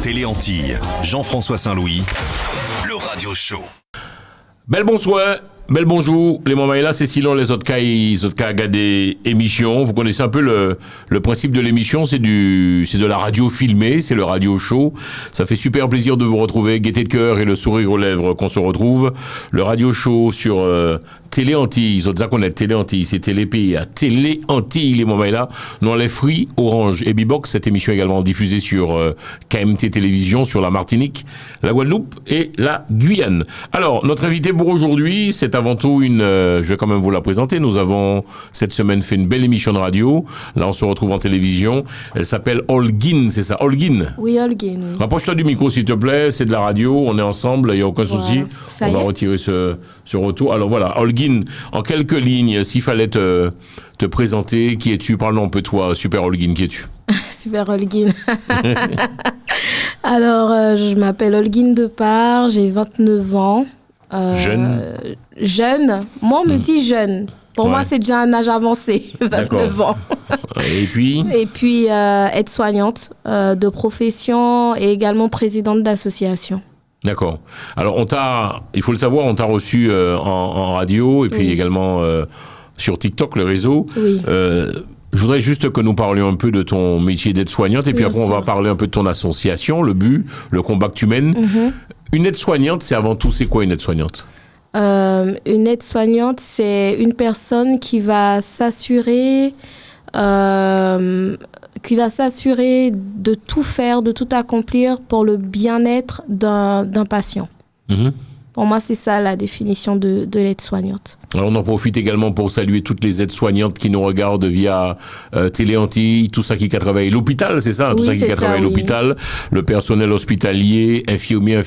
Télé Antilles, Jean-François Saint-Louis, le radio show. Bel bonsoir, bel bonjour. Les moments là, c'est sinon les autres cas des émissions. Vous connaissez un peu le principe de l'émission, c'est de la radio filmée, c'est le radio show. Ça fait super plaisir de vous retrouver, gaieté de cœur et le sourire aux lèvres qu'on se retrouve. Le radio show sur Télé Antilles, ils ont déjà connaître Télé Antilles, c'est Télé Pays à Télé Antilles, les moments là. Non, les fruits, Orange et Bibox. Cette émission est également diffusée sur KMT Télévision, sur la Martinique, la Guadeloupe et la Guyane. Alors, notre invité pour aujourd'hui, c'est avant tout je vais quand même vous la présenter. Nous avons cette semaine fait une belle émission de radio. Là, on se retrouve en télévision. Elle s'appelle Holguin, c'est ça, Holguin? Oui, Holguin. Oui. Rapproche-toi du micro, s'il te plaît. C'est de la radio, on est ensemble, il n'y a aucun souci. On va retirer ce retour. Alors voilà, Holguin, en quelques lignes, s'il fallait te présenter, qui es-tu? Parle-nous un peu toi, Super Holguin, qui es-tu? Super Holguin. Alors, je m'appelle Holguin Depart, j'ai 29 ans. Jeune. Moi, on me dit jeune. Pour moi, c'est déjà un âge avancé, 29 ans. Et puis aide-soignante de profession et également présidente d'association. D'accord. Alors, il faut le savoir, on t'a reçu en radio et puis également sur TikTok, le réseau. Oui. Je voudrais juste que nous parlions un peu de ton métier d'aide-soignante et puis après, on va parler un peu de ton association, le but, le combat que tu mènes. Une aide-soignante, c'est quoi une aide-soignante? Une aide-soignante, c'est une personne qui va s'assurer de tout faire, de tout accomplir pour le bien-être d'un patient. Pour moi, c'est ça la définition de l'aide-soignante. Alors, on en profite également pour saluer toutes les aides-soignantes qui nous regardent via Télé Antilles, tout ça qui a travaillé à l'hôpital, c'est ça? Tout ça qui a travaillé à l'hôpital, le personnel hospitalier, infirmières,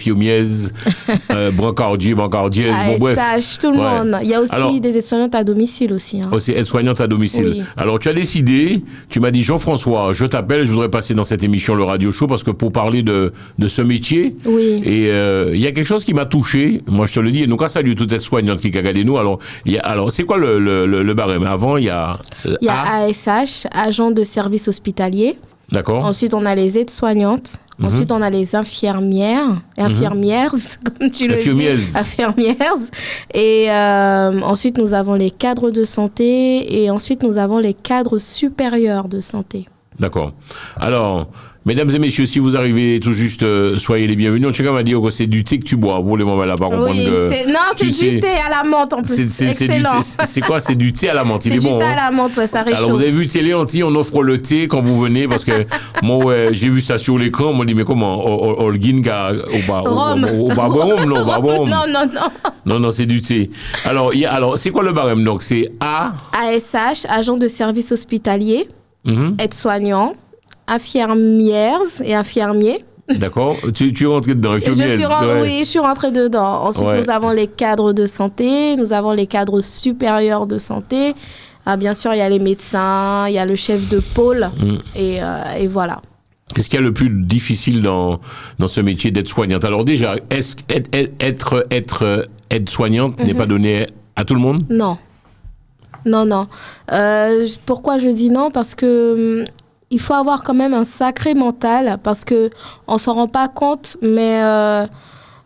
brancardiers, bon bref. Tout le monde. Il y a aussi des aides-soignantes à domicile aussi. Aussi aides-soignantes à domicile. Oui. Alors, tu as décidé, tu m'as dit, Jean-François, je t'appelle, je voudrais passer dans cette émission, le radio show, parce que pour parler de ce métier, et il y a quelque chose qui m'a touché, moi je te le dis, et nous, quand salut toute aide-soignante qui a regardé nous, alors, c'est quoi le barème? Avant, il y a ASH, agent de service hospitalier. D'accord. Ensuite, on a les aides-soignantes. Ensuite, on a les infirmières, comme tu le dis. Infirmières. Et ensuite, nous avons les cadres de santé. Et ensuite, nous avons les cadres supérieurs de santé. D'accord. Alors, mesdames et messieurs, si vous arrivez tout juste, soyez les bienvenus. Chacun m'a dit que c'est du thé que tu bois pour les moments là, pas comprendre que... c'est du thé à la menthe en plus. C'est excellent. C'est quoi? C'est du thé à la menthe. Il est bon. C'est du thé à la menthe, ouais, ça réchauffe. Alors, vous avez vu Télé Antilles, on offre le thé quand vous venez parce que moi, j'ai vu ça sur l'écran. Moi, je dis, mais comment? Holguin, Non, c'est du thé. Alors, c'est quoi le barème? Donc, c'est ASH, agent de service hospitalier, aide-soignant, infirmières et infirmiers. D'accord. Tu es rentré dedans, infirmières. Oui, je suis rentrée dedans. Ensuite, nous avons les cadres de santé, nous avons les cadres supérieurs de santé. Bien sûr, il y a les médecins, il y a le chef de pôle, et voilà. Qu'est-ce qu'il y a le plus difficile dans ce métier d'aide-soignante? Alors déjà, est-ce être aide-soignante n'est pas donné à tout le monde? Non. Pourquoi je dis non? Parce que il faut avoir quand même un sacré mental, parce qu'on s'en rend pas compte, mais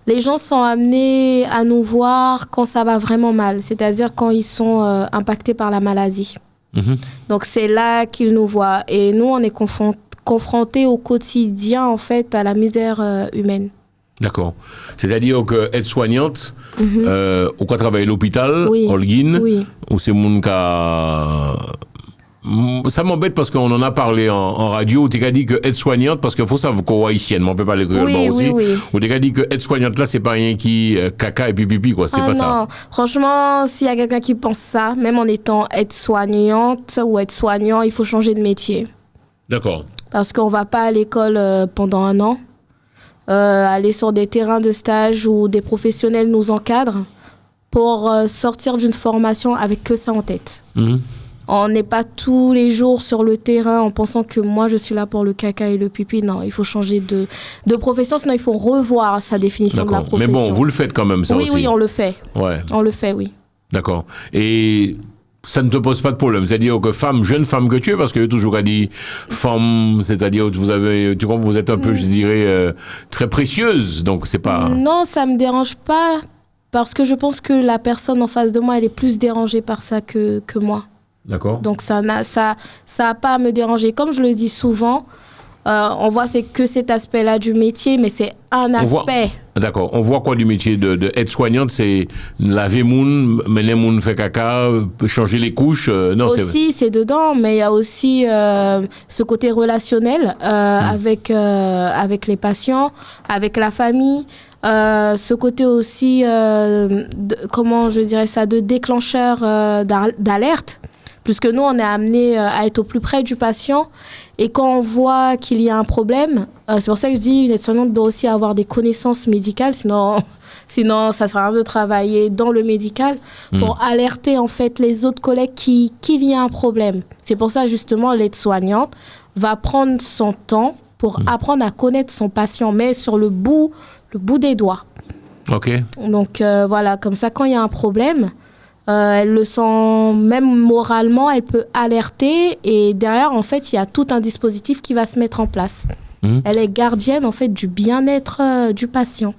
les gens sont amenés à nous voir quand ça va vraiment mal, c'est-à-dire quand ils sont impactés par la maladie. Donc c'est là qu'ils nous voient, et nous on est confrontés au quotidien en fait à la misère humaine. D'accord. C'est-à-dire que aide-soignante, ou quoi travailler à l'hôpital, Holguin, ou c'est mon cas... Ça m'embête parce qu'on en a parlé en radio. Tu as dit que aide-soignante, parce qu'il faut savoir qu'on est haïtienne, mais on peut pas l'écrire aussi. Ou tu as dit que aide-soignante là, c'est pas rien qui caca et pipi, quoi. C'est pas ça. Non, franchement, s'il y a quelqu'un qui pense ça, même en étant aide-soignante ou aide-soignant, il faut changer de métier. D'accord. Parce qu'on va pas à l'école pendant un an, aller sur des terrains de stage où des professionnels nous encadrent pour sortir d'une formation avec que ça en tête. On n'est pas tous les jours sur le terrain en pensant que moi, je suis là pour le caca et le pipi. Non, il faut changer de profession, sinon il faut revoir sa définition de la profession. Mais bon, vous le faites quand même, ça aussi. Oui, on le fait. Ouais. On le fait, oui. D'accord. Et ça ne te pose pas de problème. C'est-à-dire que jeune femme que tu es, parce que toujours a dit femme, c'est-à-dire que vous êtes un peu, je dirais, très précieuse. Donc c'est pas. Non, ça me dérange pas parce que je pense que la personne en face de moi, elle est plus dérangée par ça que moi. D'accord. Donc ça a pas à me déranger. Comme je le dis souvent, on voit c'est que cet aspect-là du métier, mais c'est un aspect. D'accord. On voit quoi du métier de aide-soignante? C'est laver moun, mener moun fait caca, changer les couches. Non, aussi, c'est dedans, mais il y a aussi ce côté relationnel avec les patients, avec la famille. Ce côté aussi, comment je dirais ça, de déclencheur d'alerte. Puisque nous, on est amené à être au plus près du patient. Et quand on voit qu'il y a un problème, c'est pour ça que je dis une aide-soignante doit aussi avoir des connaissances médicales, sinon ça sert à rien de travailler dans le médical pour alerter en fait les autres collègues qu'il y a un problème. C'est pour ça justement l'aide-soignante va prendre son temps pour apprendre à connaître son patient, mais sur le bout des doigts. Ok. Donc voilà, comme ça quand il y a un problème, elle le sent, même moralement, elle peut alerter et derrière, en fait, il y a tout un dispositif qui va se mettre en place. Elle est gardienne, en fait, du bien-être du patient.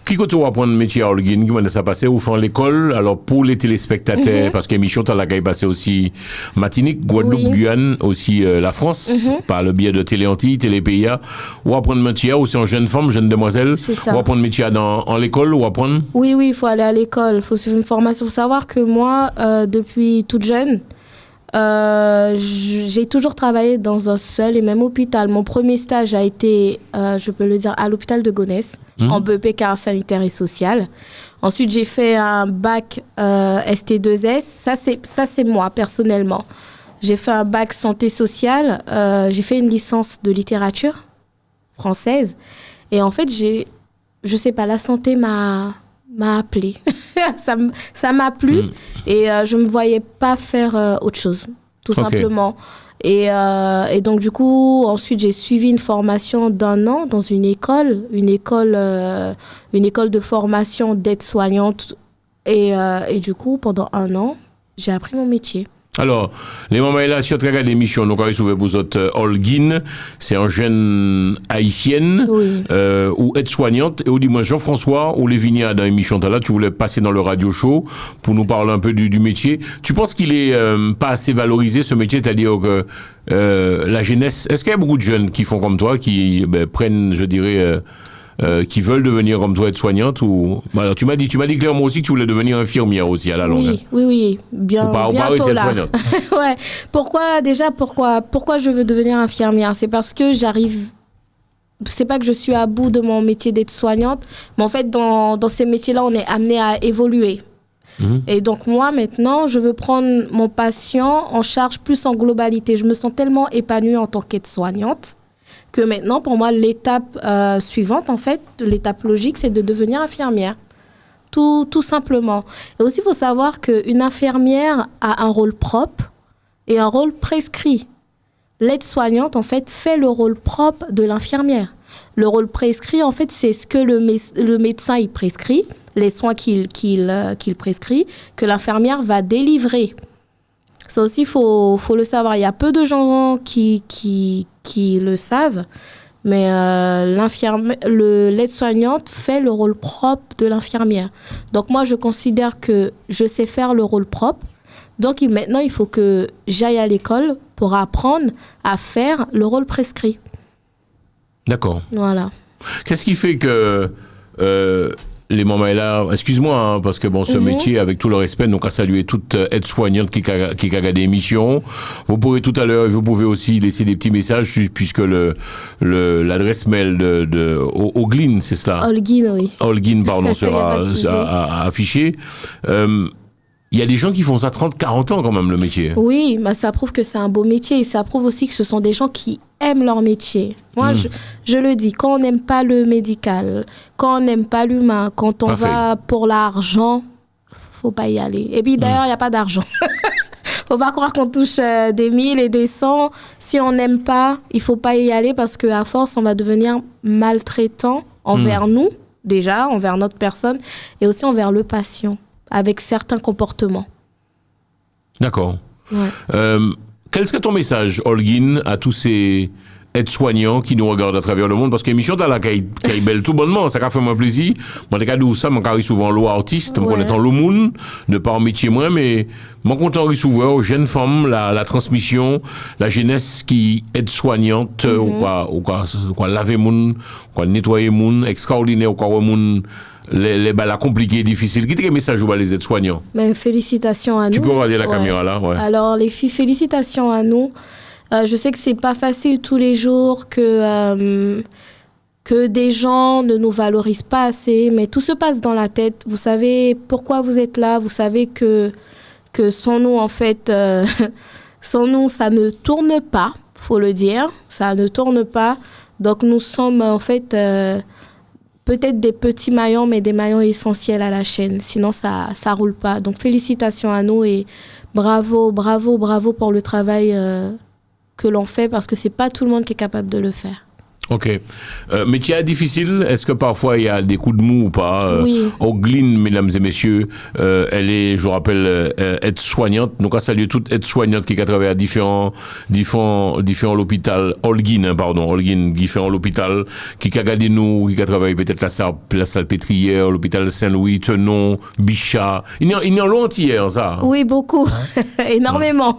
Qui quand on apprend le métier à Holguin, comment ça passe ou fait l'école? Alors, pour les téléspectateurs, parce qu'émission, tu as la passé aussi Martinique, Guadeloupe, Guyane, aussi la France, par le biais de Télé Antilles, Télé PIA, ou apprendre le métier, ou c'est en jeune femme, jeune demoiselle, ou apprendre le métier en l'école, ou apprendre? Oui, il faut aller à l'école, il faut suivre une formation. Il faut savoir que moi, depuis toute jeune, j'ai toujours travaillé dans un seul et même hôpital. Mon premier stage a été, je peux le dire, à l'hôpital de Gonesse, en BEP carrière sanitaire et sociale. Ensuite, j'ai fait un bac ST2S. Ça, c'est moi, personnellement. J'ai fait un bac santé sociale. J'ai fait une licence de littérature française. Et en fait, je sais pas, la santé m'a appelée. ça m'a plu et je me voyais pas faire autre chose, tout simplement. Et donc du coup, ensuite j'ai suivi une formation d'1 an dans une école de formation d'aide-soignante et du coup pendant 1 an, j'ai appris mon métier. Alors, les mamans là, si on regarde l'émission, donc, avec vous autres, Holguin, c'est un jeune haïtienne, ou aide-soignante, et on dit, moi, Jean-François, ou les Vignas, dans l'émission, là, tu voulais passer dans le radio show pour nous parler un peu du métier. Tu penses qu'il est pas assez valorisé, ce métier, c'est-à-dire que la jeunesse, est-ce qu'il y a beaucoup de jeunes qui font comme toi, qui prennent, je dirais, qui veulent devenir comme toi aide-soignante ou alors tu m'as dit clairement aussi que tu voulais devenir infirmière aussi à la longue. Oui, bientôt là. Ouais. Pourquoi je veux devenir infirmière? C'est parce que c'est pas que je suis à bout de mon métier d'aide-soignante, mais en fait dans ces métiers-là, on est amené à évoluer. Et donc moi maintenant, je veux prendre mon patient en charge plus en globalité. Je me sens tellement épanouie en tant qu'aide-soignante que maintenant, pour moi, l'étape suivante, en fait, l'étape logique, c'est de devenir infirmière. Tout simplement. Et aussi, il faut savoir qu'une infirmière a un rôle propre et un rôle prescrit. L'aide-soignante, en fait, fait le rôle propre de l'infirmière. Le rôle prescrit, en fait, c'est ce que le médecin il prescrit, les soins qu'il prescrit, que l'infirmière va délivrer. Ça aussi, il faut le savoir. Il y a peu de gens qui le savent, mais l'aide-soignante fait le rôle propre de l'infirmière. Donc moi, je considère que je sais faire le rôle propre. Donc maintenant, il faut que j'aille à l'école pour apprendre à faire le rôle prescrit. D'accord. Voilà. Qu'est-ce qui fait que les mamans là, excuse-moi, hein, parce que bon, ce métier, avec tout le respect, donc à saluer toute aide-soignante qui a regardé l'émission. Vous pourrez tout à l'heure, vous pouvez aussi laisser des petits messages, puisque l'adresse mail de Holguin, c'est cela? Holguin, oui. Holguin, pardon, sera affiché. Il y a des gens qui font ça 30-40 ans quand même, le métier. Oui, bah ça prouve que c'est un beau métier et ça prouve aussi que ce sont des gens qui aiment leur métier. Moi, je le dis, quand on n'aime pas le médical, quand on n'aime pas l'humain, quand on va pour l'argent, faut pas y aller. Et puis d'ailleurs, il n'y a pas d'argent. Faut pas croire qu'on touche des 1000 et des 100. Si on n'aime pas, il faut pas y aller parce qu'à force, on va devenir maltraitant envers nous, déjà, envers notre personne, et aussi envers le patient, avec certains comportements. D'accord. Ouais. Quel serait ton message, Holguin, à tous ces aides-soignants qui nous regardent à travers le monde? Parce que l'émission t'as là qui est belle tout bonnement, ça fait moi plaisir. Moi, t'es qu'à ça, moi, quand souvent l'eau artiste, moi, connaissant le monde, de par métier moins, mais moi, content souvent aux jeunes femmes, la transmission, la jeunesse qui est soignante, ou quoi, laver moun, quoi, nettoyer moun, extraordinaire, ou quoi, moun, les balas compliquées, difficiles. Qui t'a message ou les aides-soignants? Ben, félicitations à nous. Tu peux regarder la caméra là, ouais. Alors, les filles, félicitations à nous. Je sais que c'est pas facile tous les jours, que des gens ne nous valorisent pas assez, mais tout se passe dans la tête. Vous savez pourquoi vous êtes là, vous savez que sans nous, en fait, sans nous, ça ne tourne pas, faut le dire, ça ne tourne pas. Donc, nous sommes, en fait, peut-être des petits maillons, mais des maillons essentiels à la chaîne. Sinon, ça roule pas. Donc, félicitations à nous et bravo pour le travail que l'on fait, parce que c'est pas tout le monde qui est capable de le faire. Ok. Métier difficile, est-ce que parfois il y a des coups de mou ou pas? Oui. Ogline, mesdames et messieurs, elle est, je vous rappelle, aide-soignante. Donc, à saluer toute aide-soignante qui a travaillé à différents l'hôpital. Holguin, différents l'hôpital, qui a gardé nous, qui a travaillé peut-être la Salpêtrière, l'hôpital Saint-Louis, Tenon, Bichat. Il y en a entière, ça. Oui, beaucoup. Énormément.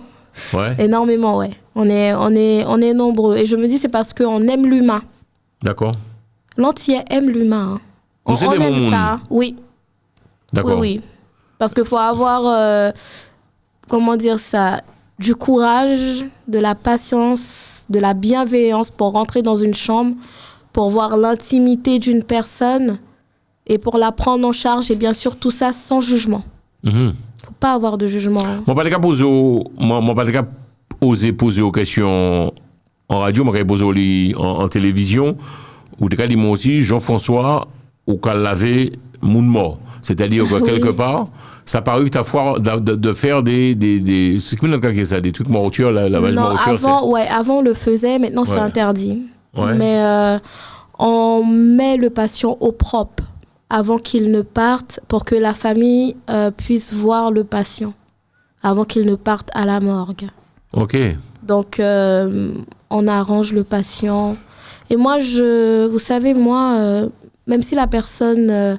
Ouais. Énormément, ouais. On est nombreux. Et je me dis, c'est parce qu'on aime l'humain. D'accord. L'entier aime l'humain. On aime ça. Oui. D'accord. Oui. Parce qu'il faut avoir, comment dire ça, du courage, de la patience, de la bienveillance pour rentrer dans une chambre, pour voir l'intimité d'une personne et pour la prendre en charge. Et bien sûr, tout ça sans jugement. Faut pas avoir de jugement. Moi, pas de cas oser poser aux questions en radio, moi, poser en télévision, ou de cas, dis-moi aussi, Jean-François, ou qu'à laver moun mort. C'est-à-dire que quelque part, ça paraît ta fois de faire des c'est que ça, des trucs mortuaires, lavage mortuaire. Avant on le faisait, maintenant c'est interdit. Ouais. Mais on met le patient au propre avant qu'il ne parte, pour que la famille puisse voir le patient avant qu'il ne parte à la morgue. Ok. Donc, on arrange le patient. Et moi, vous savez, même si la personne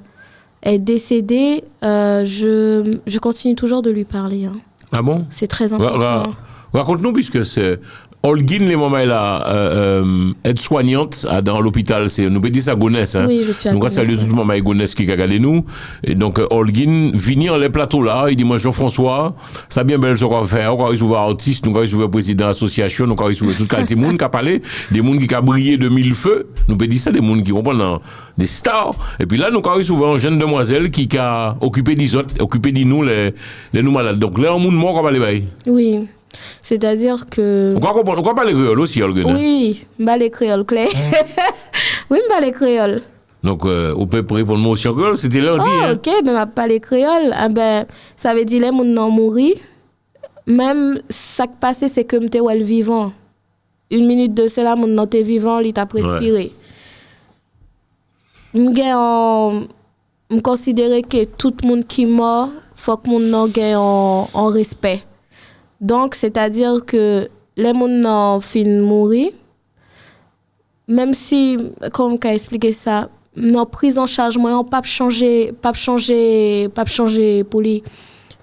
est décédée, je continue toujours de lui parler. Hein. Ah bon? C'est très important. Raconte-nous, puisque c'est Holguin, les moments là, aide-soignante dans l'hôpital, nous peut dire ça Gonesse. Hein? Oui, je suis à Gonesse. Donc, salut tout le monde à Gonesse qui a regardé nous. Et donc, Holguin, venir les plateaux là, il dit, moi, Jean-François, ça bien belle ce qu'on va faire. On va recevoir artiste, on va recevoir président d'association, on va recevoir tout qualité de monde qui a parlé, des monde qui a brillé de mille feux. Nous peut dire ça, des monde qui comprennent des stars. Et puis là, nous avons souvent une jeune demoiselle qui a occupé des autres, occupé de nous, les nous malades. Donc là, on monde mort, on va les bailler. Oui. C'est-à-dire que... On croit pas les créoles aussi, Holguin? Oui, les créoles, Claire. Oui, les créoles. Donc, on peut répondre moi aussi en créole, c'était lundi. Oh, ok, mais pas les créoles. Ça veut dire que les gens mourir. Même, ça qui passe, c'est que je suis vivant. Une minute de cela, mon nom est vivant, il t'a respiré. Je considère que tout le monde qui est mort, il faut que mon nom ait en respect. Donc, c'est-à-dire que les gens qui finissent mourir, même si, comme on a expliqué ça, non prise en charge, moi, on pas changer pour lui.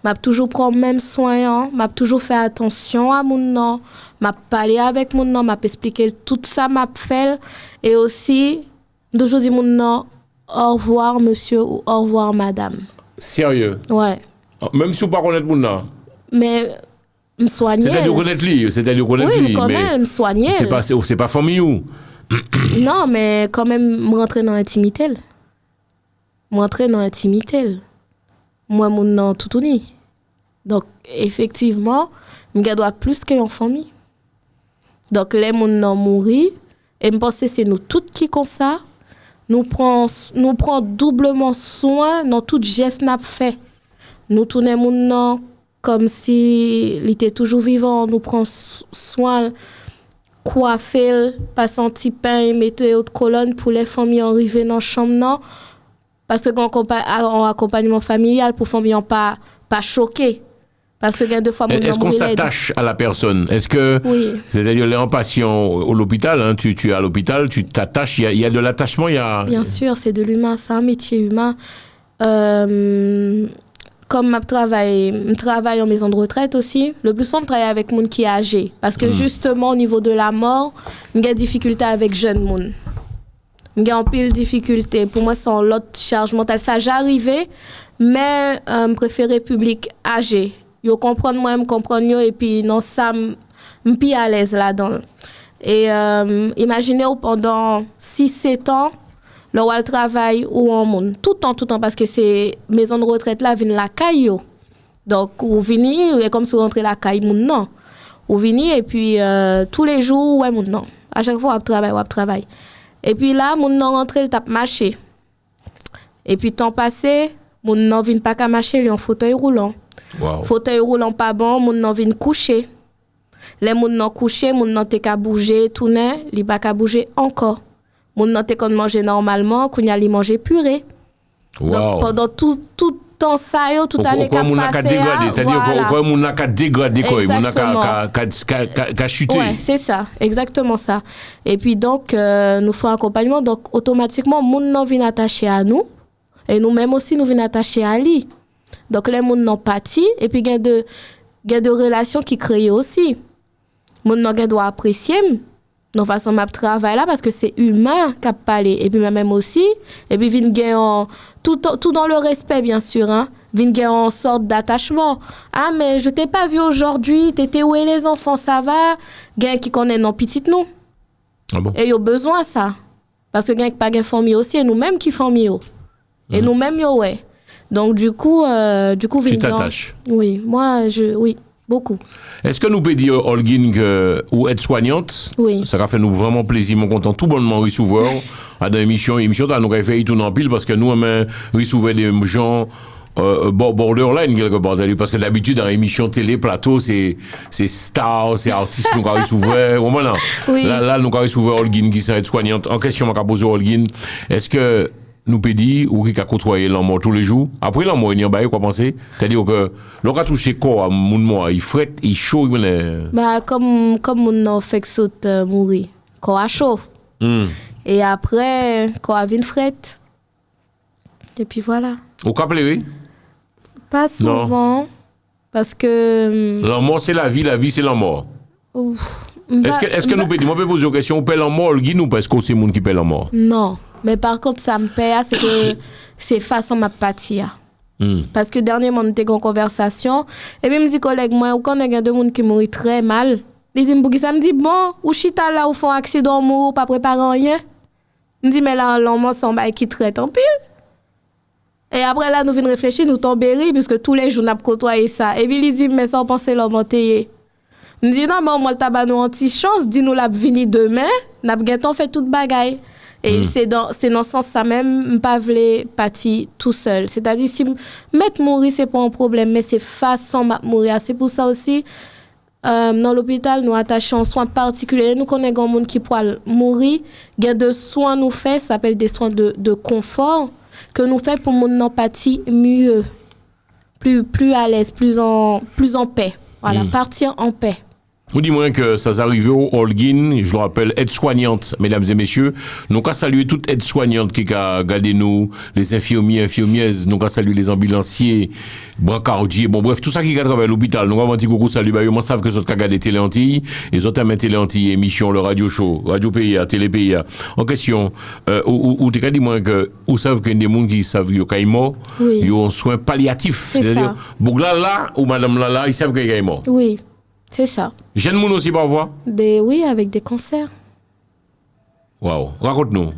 M'a toujours prendre même soin, m'a toujours fait attention à mon nom, m'a parlé avec mon nom, m'a expliqué tout ça m'a fait et aussi toujours dit mon nom au revoir monsieur ou au revoir madame. Sérieux? Ouais. Même si on pas connaître mon nom. Mais me soigner. C'est-à-dire connaître lui, oui, quand même, me soigner. C'est pas famille ou. Non, mais quand même me rentrer dans l'intimité. Moi mon nom tout uni. Donc effectivement, je dois plus qu'en famille. Donc les mon nom mourir et me penser c'est nous toutes qui comme ça, nous prend doublement soin dans tout geste n'a fait. Nous tourner mon nom comme si il était toujours vivant, nous prend soin coiffer, passer un petit pain, mettre autre colonne pour les familles arriver dans la chambre non. Parce que en accompagnement familial pour famille pas choqué Parce que deux fois, est-ce qu'on s'attache à la personne? Est-ce que, oui. C'est-à-dire les patients à l'hôpital, hein, tu es à l'hôpital, tu t'attaches, il y a de l'attachement, il y a... Bien sûr, c'est de l'humain, c'est un métier humain. Comme je travaille en maison de retraite aussi, le plus souvent, je travaille avec les gens qui sont âgés. Parce que justement, au niveau de la mort, j'ai des difficultés avec jeunes gens. J'ai un pile de difficultés. Pour moi, c'est l'autre charge mentale. Ça, j'arrivais, mais je préfère public âgé. Yo comprendre moi, me comprendre yo, et puis non, ça, je suis à l'aise là-dedans. Et imaginez pendant 6-7 ans, le roi travail ou en monde tout le temps parce que ces maisons de retraite là viennent la caille. Donc vous venez et comme si vous rentrez la caille moun non. Vous venez et puis tous les jours ouais moun non. À chaque fois on travaille. Et puis là moun non rentre il tape marcher. Et puis temps passé, moun non vient pas qu'à marcher, il en fauteuil roulant. Wow. Fauteuil roulant pas bon, moun non vient coucher. Les moun non coucher, moun non t'es qu'à bouger, tourner, il pas qu'à bouger encore. Moun nan te kon manger normalement, qu'on y a li manger purée. Wow. Donc pendant tout temps ça yo, toute année qu'a passé. C'est-à-dire qu'on moun n'a qu'à dégrader quoi, moun n'a qu'à chuter. Ouais, c'est ça, exactement ça. Et puis donc nous faisons accompagnement, donc automatiquement moun nan vient attacher à nous et nous-mêmes aussi nous venons attacher à lui. Donc les moun nan pati et puis il y a de relations qui créent aussi. Moun nan doit apprécier nos façons de travailler là parce que c'est humain qui a parlé et puis même aussi et puis vinn tout dans le respect bien sûr hein vinn en sorte d'attachement. Ah mais je t'ai pas vu aujourd'hui, t'étais où et les enfants, ça va? Gain qui connaît non petite nous. Ah bon? Et yo besoin ça parce que gain qui pas gain famille aussi et nous même qui famille et nous même yo ouais. Donc du coup tu t'attaches. Oui, moi oui. Beaucoup. Est-ce que nous pouvons dire, Holguin, ou être soignante? Oui. Ça a fait nous vraiment plaisir, mon content, tout bonnement recevoir à dans l'émission. L'émission, nous avons fait tout en pile parce que nous, on recevoir des gens borderline quelque part. Parce que d'habitude, dans l'émission télé, plateau, c'est stars, c'est artistes, nous avons recevoir. Oui. Là, nous avons recevoir Holguin qui est soignante. En question, je vais poser Holguin. Est-ce que nous peut dire ou qui a côtoyé l'amour tous les jours après l'amour il y a pas quoi penser c'est-à-dire que l'on a touché corps à mon moi il frette il chaud bah comme mon fait saute mourir corps à chaud et après corps à vin frette et puis voilà au cap oui pas souvent non. Parce que l'amour c'est la vie c'est l'amour. Est-ce que nous peut dire moi peut poser une question on paie l'amour Guy nous parce que c'est monde qui paie l'amour non. Mais par contre, ça me paie, c'est que c'est façon ma patia. Parce que dernièrement, on était en conversation. Et puis, me dit, collègue, moi, quand il y a deux personnes qui mourent très mal, les dit, ça me dit, bon, ou chita là, ou font accident, mourir, pas préparer rien. Me dit, mais là, l'homme, son bail qui traite en pile. Et après, là, nous venons réfléchir, nous tombons puisque tous les jours, nous avons côtoyé ça. Et puis, il dit, mais sans penser l'homme entier. Me dit, non, mais on m'a tabac nous anti-chance, dis-nous la venir demain, nous avons fait toute bagaille. Et c'est dans ce sens ça même pas vle partir tout seul. C'est-à-dire si mettre mourir c'est pas un problème mais c'est façon de mourir. C'est pour ça aussi dans l'hôpital nous attachons en soins particuliers. Nous connaissons un monde qui pourra mourir, il y a de soins nous fait, ça s'appelle des soins de confort que nous fait pour mon empathie mieux. Plus à l'aise, plus en paix. Voilà, partir en paix. Vous dis-moi que ça arrive au Holguin, je le rappelle, aide-soignante, mesdames et messieurs. Nous avons salué toute aide-soignante qui a gardé nous, les infirmières, nous avons salué les ambulanciers, brancardiers, bon bref, tout ça qui a travaillé à l'hôpital. Nous avons dit coucou, salut, ils savent que ça a gardé Télé Antilles, ils ont amené Télé Antilles, émission, le radio show, Radio PIA, Télé PIA. En question, ou tu as dit moi que, vous savez qu'il y a des gens qui savent qu'il y a mort, ils ont soins palliatifs. C'est-à-dire, bon là, ou madame là, ils savent qu'il y a mort. Oui. C'est ça. Jeune moun aussi parfois? Oui, avec des cancers. Waouh, raconte-nous.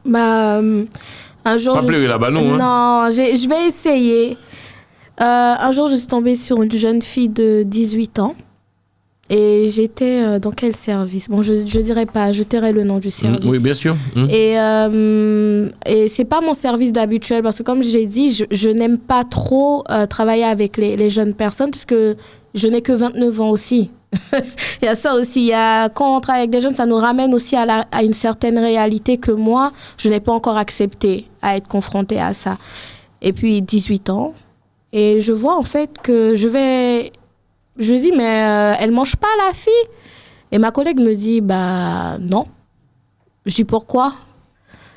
Bah, un jour. Pas pleurer là-bas, non? Non, je vais essayer. Un jour, je suis tombée sur une jeune fille de 18 ans. Et j'étais dans quel service? Bon, je dirais pas, je tairai le nom du service. Oui, bien sûr. Et c'est pas mon service d'habituel parce que comme j'ai dit, je n'aime pas trop travailler avec les jeunes personnes puisque je n'ai que 29 ans aussi. Il y a ça aussi. Quand on travaille avec des jeunes, ça nous ramène aussi à une certaine réalité que moi, je n'ai pas encore accepté à être confrontée à ça. Et puis 18 ans. Et je vois en fait que je dis, mais elle mange pas la fille? Et ma collègue me dit, bah non. Je dis, pourquoi?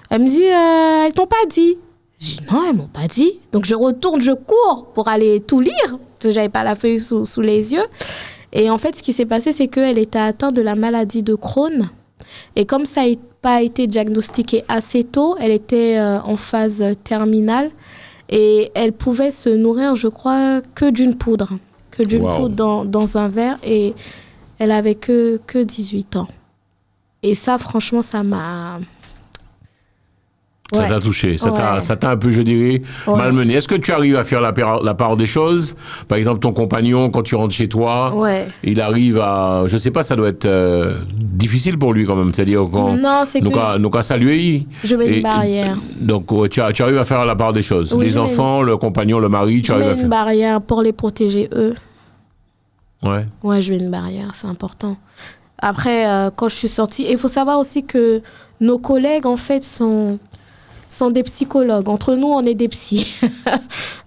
Elle me dit, elles t'ont pas dit. Je dis, non, elles m'ont pas dit. Donc je retourne, je cours pour aller tout lire, parce que j'avais pas la feuille sous les yeux. Et en fait, ce qui s'est passé, c'est qu'elle était atteinte de la maladie de Crohn. Et comme ça n'a pas été diagnostiqué assez tôt, elle était en phase terminale. Et elle pouvait se nourrir, je crois, que d'une poudre. Que d'une poudre dans un verre. Et elle avait que 18 ans. Et ça, franchement, ça m'a... Ça t'a touché, ça t'a un peu, je dirais, malmené. Est-ce que tu arrives à faire la part des choses? Par exemple, ton compagnon, quand tu rentres chez toi, il arrive à... Je sais pas, ça doit être difficile pour lui quand même. C'est-à-dire quand... Non, c'est que... Nous qu'à saluer. Je mets une barrière. Donc, tu arrives à faire la part des choses. Oui, les enfants, le compagnon, le mari, tu arrives à faire... Je mets une barrière pour les protéger, eux. Ouais. Ouais, je mets une barrière, c'est important. Après, quand je suis sortie... Il faut savoir aussi que nos collègues, en fait, sont des psychologues. Entre nous, on est des psys.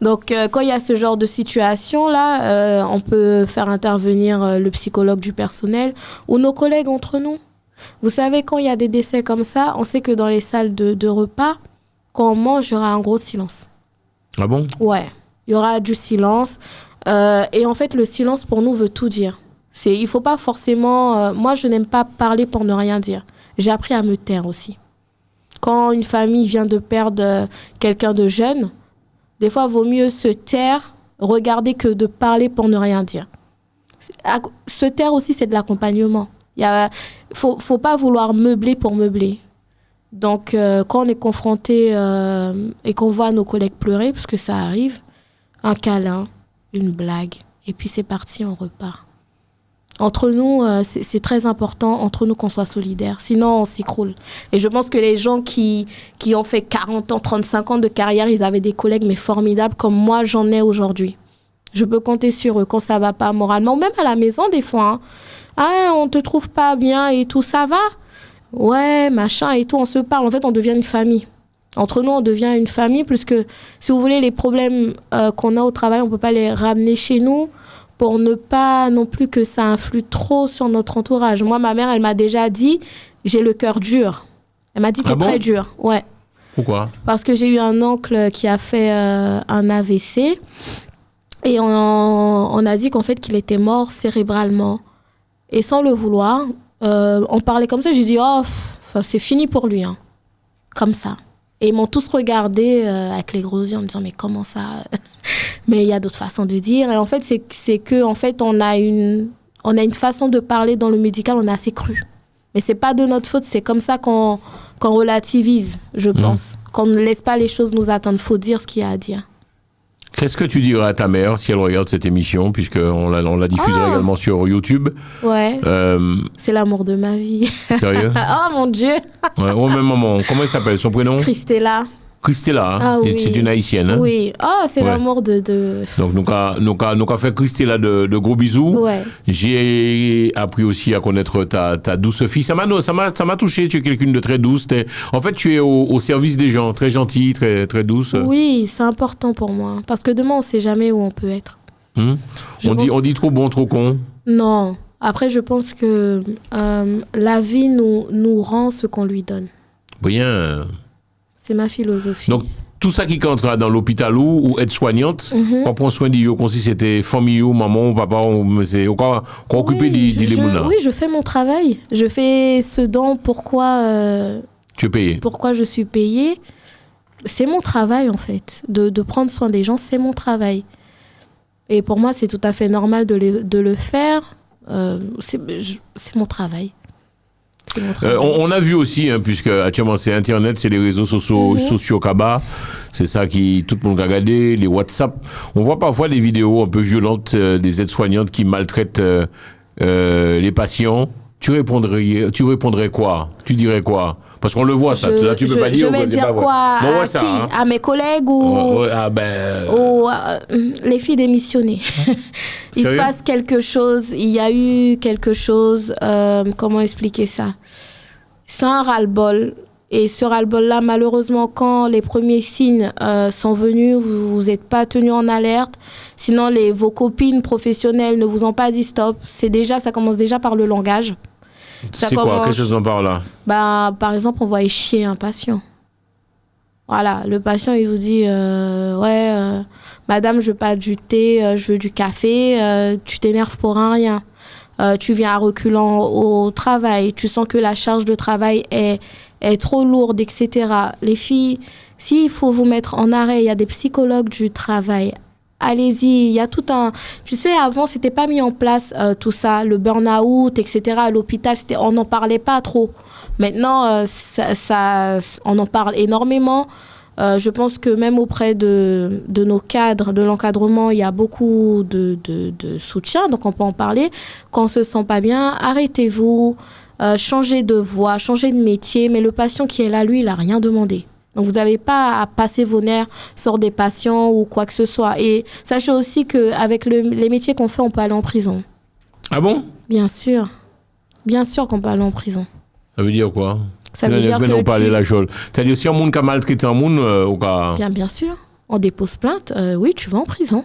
Donc, quand il y a ce genre de situation-là, on peut faire intervenir le psychologue du personnel ou nos collègues entre nous. Vous savez, quand il y a des décès comme ça, on sait que dans les salles de repas, quand on mange, il y aura un gros silence. Ah bon? Ouais, il y aura du silence. Et en fait, le silence, pour nous, veut tout dire. Il ne faut pas forcément... moi, je n'aime pas parler pour ne rien dire. J'ai appris à me taire aussi. Quand une famille vient de perdre quelqu'un de jeune, des fois, il vaut mieux se taire, regarder que de parler pour ne rien dire. Se taire aussi, c'est de l'accompagnement. Faut pas vouloir meubler pour meubler. Donc, quand on est confronté et qu'on voit nos collègues pleurer, parce que ça arrive, un câlin, une blague, et puis c'est parti, on repart. Entre nous, c'est très important, entre nous, qu'on soit solidaires. Sinon, on s'écroule. Et je pense que les gens qui ont fait 40 ans, 35 ans de carrière, ils avaient des collègues, mais formidables, comme moi, j'en ai aujourd'hui. Je peux compter sur eux quand ça ne va pas moralement, même à la maison, des fois. Hein. Ah, on ne te trouve pas bien et tout, ça va? Ouais, machin et tout, on se parle. En fait, on devient une famille. Entre nous, on devient une famille, puisque, si vous voulez, les problèmes qu'on a au travail, on ne peut pas les ramener chez nous, pour ne pas non plus que ça influe trop sur notre entourage. Moi, ma mère, elle m'a déjà dit, j'ai le cœur dur. Elle m'a dit, t'es très dur. Ouais. Pourquoi? Parce que j'ai eu un oncle qui a fait un AVC et on a dit qu'en fait, qu'il était mort cérébralement. Et sans le vouloir, on parlait comme ça. J'ai dit, c'est fini pour lui. Hein. Comme ça. Et ils m'ont tous regardé avec les gros yeux en me disant, mais comment ça? Mais il y a d'autres façons de dire. Et en fait, c'est que en fait, on a une façon de parler dans le médical, on est assez cru. Mais c'est pas de notre faute, c'est comme ça qu'on relativise, je pense. Qu'on ne laisse pas les choses nous atteindre. Faut dire ce qu'il y a à dire. Qu'est-ce que tu dirais à ta mère si elle regarde cette émission, puisqu'on la diffusera également sur YouTube? Ouais. C'est l'amour de ma vie. Sérieux? Oh mon Dieu. Ouais, au même moment. Comment elle s'appelle? Son prénom? Christella. Christella, hein? Ah, oui. C'est une haïtienne. Hein? Oui, c'est l'amour de... Donc, nous avons fait Christella de gros bisous. Ouais. J'ai appris aussi à connaître ta douce fille. Ça m'a touché. Tu es quelqu'une de très douce. En fait, tu es au service des gens, très gentille, très, très douce. Oui, c'est important pour moi. Parce que demain, on ne sait jamais où on peut être. On dit trop bon, trop con? Non. Après, je pense que la vie nous rend ce qu'on lui donne. Bien. C'est ma philosophie. Donc, tout ça qui rentre dans l'hôpital ou être soignante, on prend soin d'eux, comme si c'était famille ou maman ou papa, c'est occupé des moulins. Oui, je fais mon travail. Je fais ce dont pourquoi tu es payé. Pourquoi je suis payée. C'est mon travail, en fait. De prendre soin des gens, c'est mon travail. Et pour moi, c'est tout à fait normal de le faire. C'est mon travail. On a vu aussi, hein, puisque actuellement c'est Internet, c'est les réseaux sociaux Kaba, c'est ça qui tout le monde a regardé, les WhatsApp. On voit parfois des vidéos un peu violentes des aides-soignantes qui maltraitent les patients. Tu répondrais quoi? Tu dirais quoi? Parce qu'on le voit, ça. Là, tu peux pas dire. Je vais dire quoi à qui? Hein. À mes collègues ou les filles démissionnées. Il se passe quelque chose. Il y a eu quelque chose. Comment expliquer ça? C'est un ras-le-bol. Et ce ras-le-bol-là, malheureusement, quand les premiers signes sont venus, vous n'êtes pas tenu en alerte. Sinon, vos copines professionnelles ne vous ont pas dit stop. Ça commence déjà par le langage. C'est quoi? Qu'est-ce que tu en parles là? Par exemple, on voit chier un patient. Voilà, le patient, il vous dit madame, je veux pas du thé, je veux du café, tu t'énerves pour un rien. Tu viens à reculant au travail, tu sens que la charge de travail est trop lourde, etc. Les filles, s'il faut vous mettre en arrêt, il y a des psychologues du travail. Allez-y, il y a tout un... Tu sais, avant, c'était pas mis en place tout ça, le burn-out, etc. À l'hôpital, on n'en parlait pas trop. Maintenant, on en parle énormément. Je pense que même auprès de nos cadres, de l'encadrement, il y a beaucoup de soutien, donc on peut en parler. Quand on se sent pas bien, arrêtez-vous, changez de voie, changez de métier, mais le patient qui est là, lui, il n'a rien demandé. Donc, vous n'avez pas à passer vos nerfs sur des patients ou quoi que ce soit. Et sachez aussi qu'avec les métiers qu'on fait, on peut aller en prison. Ah bon? Bien sûr. Bien sûr qu'on peut aller en prison. Ça veut dire quoi? Ça veut dire que c'est-à-dire, si un monde qui a maltraité un monde, Bien sûr. On dépose plainte, oui, tu vas en prison.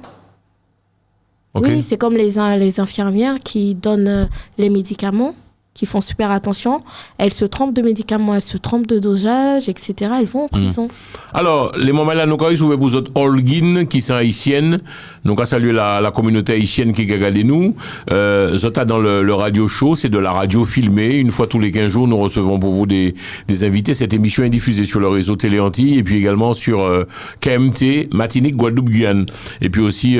Okay. Oui, c'est comme les infirmières qui donnent les médicaments, qui font super attention. Elles se trompent de médicaments, elles se trompent de dosage, etc. Elles vont en prison. Alors, les moments là, nous avons joué pour autres Holguin, qui sont haïtiennes. Nous avons salué la communauté haïtienne qui regarde nous. Zota dans le radio show, c'est de la radio filmée. Une fois tous les 15 jours, nous recevons pour vous des invités. Cette émission est diffusée sur le réseau Télé Antilles et puis également sur KMT, Martinique, Guadeloupe, Guyane. Et puis aussi,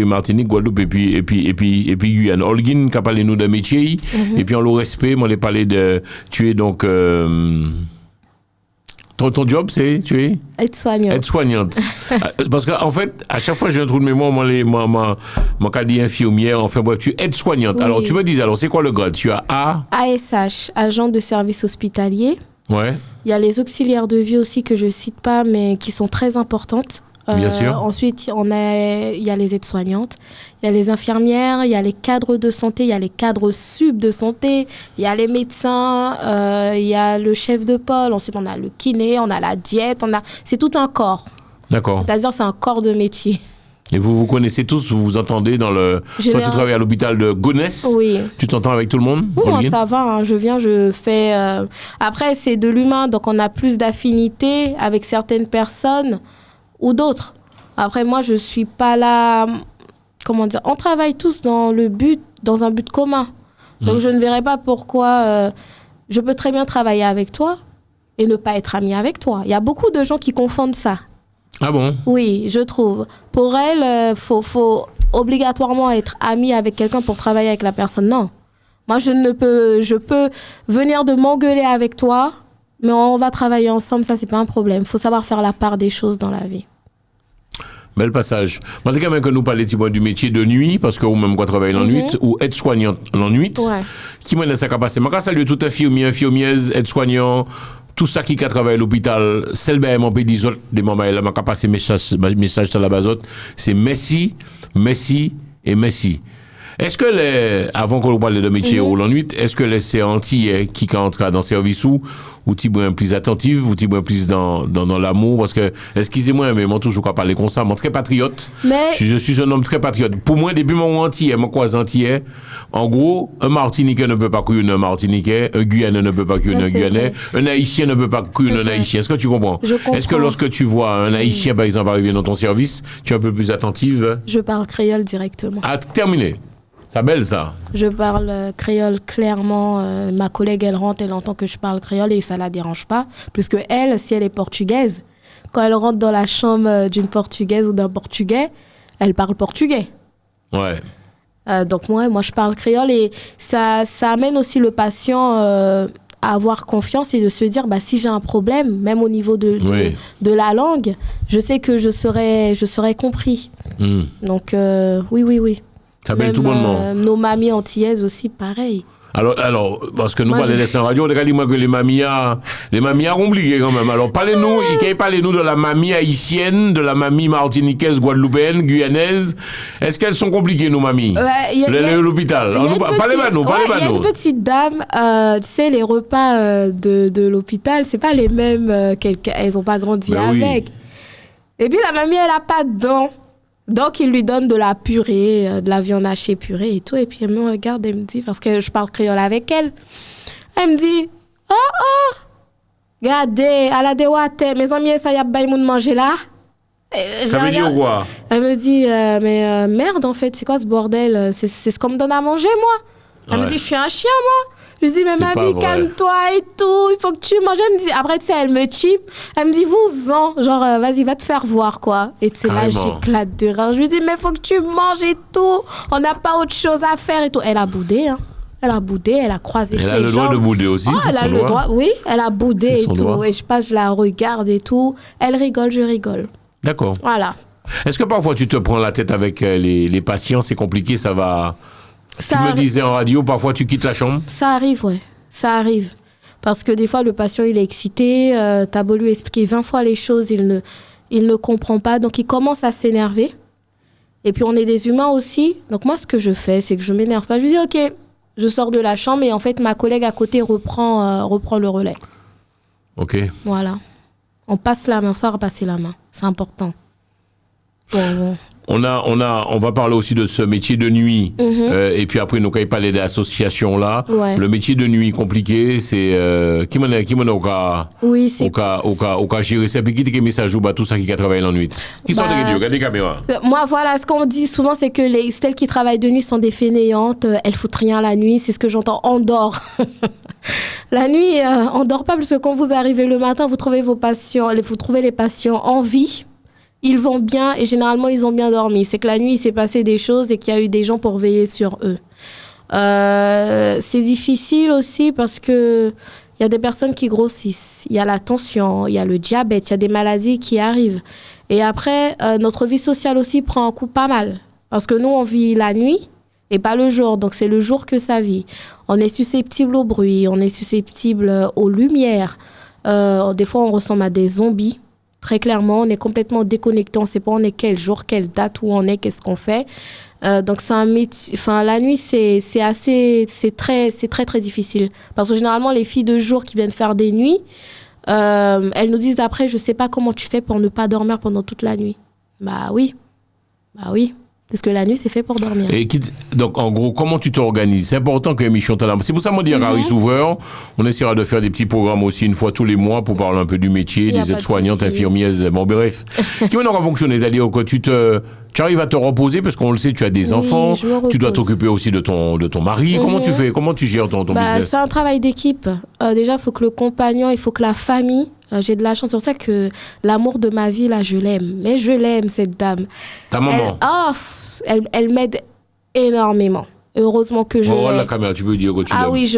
Martinique, Guadeloupe et puis Guyane. Holguin qui a parlé nous d'un métier. Et puis, on le respect, moi, on a parlé de... Tu es donc... Ton job, c'est... Tu es aide-soignante. Aide-soignante. Parce qu'en fait, à chaque fois que j'ai un trou de mémoire, moi, quand je dis infirmière, enfin, bref, tu es aide-soignante. Oui. Alors, tu me dis, alors, c'est quoi le grade? Tu as ASH, agent de service hospitalier. Ouais. Il y a les auxiliaires de vie aussi que je ne cite pas, mais qui sont très importantes. Bien sûr. Ensuite, il y a les aides-soignantes, il y a les infirmières, il y a les cadres de santé, il y a les cadres sub de santé, il y a les médecins, il y a le chef de pôle, ensuite on a le kiné, on a la diète, c'est tout un corps. D'accord. C'est-à-dire c'est un corps de métier. Et vous connaissez tous, vous vous entendez dans le... Toi, tu travailles à l'hôpital de Gonesse. Oui. Tu t'entends avec tout le monde? Oui, moi, ça va. Hein. Je viens, je fais... Après, c'est de l'humain, donc on a plus d'affinité avec certaines personnes ou d'autres. Après, moi, je suis pas là... Comment dire? On travaille tous dans un but commun. Donc, je ne verrai pas pourquoi... je peux très bien travailler avec toi et ne pas être amie avec toi. Il y a beaucoup de gens qui confondent ça. Ah bon? Oui, je trouve. Pour elle, faut obligatoirement être amie avec quelqu'un pour travailler avec la personne. Non. Moi, je peux venir de m'engueuler avec toi, mais on va travailler ensemble, ça, c'est pas un problème. Il faut savoir faire la part des choses dans la vie. Bel passage. En tout cas, même que nous parlons du métier de nuit, parce que ou même quoi travailler la nuit, ou aide-soignante la nuit, qui m'a sa capacité. Je salue tout infirmier, infirmière, aide-soignant, tout ça qui travaille à l'hôpital, celle ben mon pays des moments là, m'a passé message dans la base c'est merci et merci. Est-ce que avant qu'on parle de métier ou la nuit, est-ce que c'est Antillais qui entrent dans le service ou tu es plus attentif, ou tu es plus dans l'amour, parce que, excusez-moi, mais moi toujours qu'à parler comme ça, moi très patriote. Mais... Je suis un homme très patriote. Pour moi, depuis mon Antillais, mon croise Antillais, en gros, un Martiniquais ne peut pas courir un Martiniquais, un Guyanais ne peut pas courir un Guyanais, un Haïtien ne peut pas courir un Haïtien. Est-ce que tu comprends? Est-ce que lorsque tu vois un Haïtien, par exemple, arriver dans ton service, tu es un peu plus attentive? Je parle créole directement. Ah, terminé. C'est belle, ça. Je parle créole clairement. Ma collègue, elle rentre, elle entend que je parle créole et ça la dérange pas. Puisque elle, si elle est portugaise, quand elle rentre dans la chambre d'une portugaise ou d'un portugais, elle parle portugais. Ouais. Donc moi, je parle créole et ça amène aussi le patient à avoir confiance et de se dire, si j'ai un problème, même au niveau de la langue, je sais que je serai compris. Donc, oui. Ça belle tout bonnement. Nos mamies antillaises aussi, pareil. Alors, parce que nous Moi, parlons de la radio, on a dit moi que les mamillas compliquées quand même. Alors, parlez-nous de la mamie haïtienne, de la mamie martiniquaise, guadeloupéenne, guyanaise. Est-ce qu'elles sont compliquées, nos mamies? L'hôpital. Parlez-nous. Il y a une petite dame, tu sais, les repas de l'hôpital, c'est pas les mêmes elles ont pas grandi avec. Et puis la mamie, elle a pas de dents. Donc, il lui donne de la purée, de la viande hachée purée et tout. Et puis, elle me regarde et me dit, parce que je parle créole avec elle, elle me dit, oh, regardez, à la déwate, mes amis, ça y a bien de manger là. Ça veut dire quoi? Elle me dit, merde, en fait, c'est quoi ce bordel? C'est ce qu'on me donne à manger, moi. Elle me dit, je suis un chien, moi. Je lui dis, mais mamie, calme-toi et tout, il faut que tu manges. Elle me dit, après, tu sais, elle me chip. Elle me dit, vous-en, genre, vas-y, va te faire voir, quoi. Et tu sais, là, j'éclate de rire. Je lui dis, mais il faut que tu manges et tout. On n'a pas autre chose à faire et tout. Elle a boudé, hein. Elle a boudé, elle a croisé les jambes. Elle a le droit de bouder aussi, elle a le droit. Oui, elle a boudé et tout. Droit. Et je passe, je la regarde et tout. Elle rigole, je rigole. D'accord. Voilà. Est-ce que parfois tu te prends la tête avec les patients, c'est compliqué, ça va... Tu me disais en radio, parfois tu quittes la chambre? Ça arrive, ouais. Ça arrive. Parce que des fois, le patient, il est excité. T'as beau lui expliquer 20 fois les choses, il ne comprend pas. Donc, il commence à s'énerver. Et puis, on est des humains aussi. Donc, moi, ce que je fais, c'est que je m'énerve pas. Je lui dis, OK, je sors de la chambre et en fait, ma collègue à côté reprend le relais. OK. Voilà. On passe la main, on sort à passer la main. C'est important. Bon. On va parler aussi de ce métier de nuit. Et puis après, nous, quand il parlait d'association là, le métier de nuit compliqué, c'est qui m'en a au cas, oui, c'est au cas gérer ça. Puis qui dit que message ou tout ça qui travaille la nuit. Qui sont des regardez les caméras. Moi, voilà, ce qu'on dit souvent, c'est que celles qui travaillent de nuit sont des fainéantes. Elles foutent rien la nuit. C'est ce que j'entends. On dort. La nuit, on dort pas parce que quand vous arrivez le matin, vous trouvez les patients en vie. Ils vont bien et généralement, ils ont bien dormi. C'est que la nuit, il s'est passé des choses et qu'il y a eu des gens pour veiller sur eux. C'est difficile aussi parce qu'il y a des personnes qui grossissent. Il y a la tension, il y a le diabète, il y a des maladies qui arrivent. Et après, notre vie sociale aussi prend un coup pas mal. Parce que nous, on vit la nuit et pas le jour. Donc, c'est le jour que ça vit. On est susceptible au bruit, on est susceptible aux lumières. Des fois, on ressemble à des zombies. Très clairement, on est complètement déconnecté. On ne sait pas on est quel jour, quelle date, où on est, qu'est-ce qu'on fait. Donc, c'est un métier... Enfin, la nuit, c'est très, très difficile. Parce que généralement, les filles de jour qui viennent faire des nuits, elles nous disent après, je ne sais pas comment tu fais pour ne pas dormir pendant toute la nuit. Bah oui. Parce que la nuit, c'est fait pour dormir. Donc, en gros, comment tu t'organises? C'est important que l'émission t'en a. C'est pour ça que moi, dire Harry Souveur, on essaiera de faire des petits programmes aussi une fois tous les mois pour parler un peu du métier, des aides-soignantes, infirmières. Bon, bref. Qui va aura fonctionné? C'est-à-dire que tu arrives à te reposer parce qu'on le sait, tu as des enfants, tu dois t'occuper aussi de ton mari. Comment tu fais? Comment tu gères ton business? C'est un travail d'équipe. Déjà, il faut que le compagnon, il faut que la famille. J'ai de la chance. C'est pour ça que l'amour de ma vie, là, je l'aime. Mais je l'aime, cette dame. Ta maman? Elle m'aide énormément. Heureusement que je l'ai. La caméra, tu peux dire que tu l'aimes. Ah oui,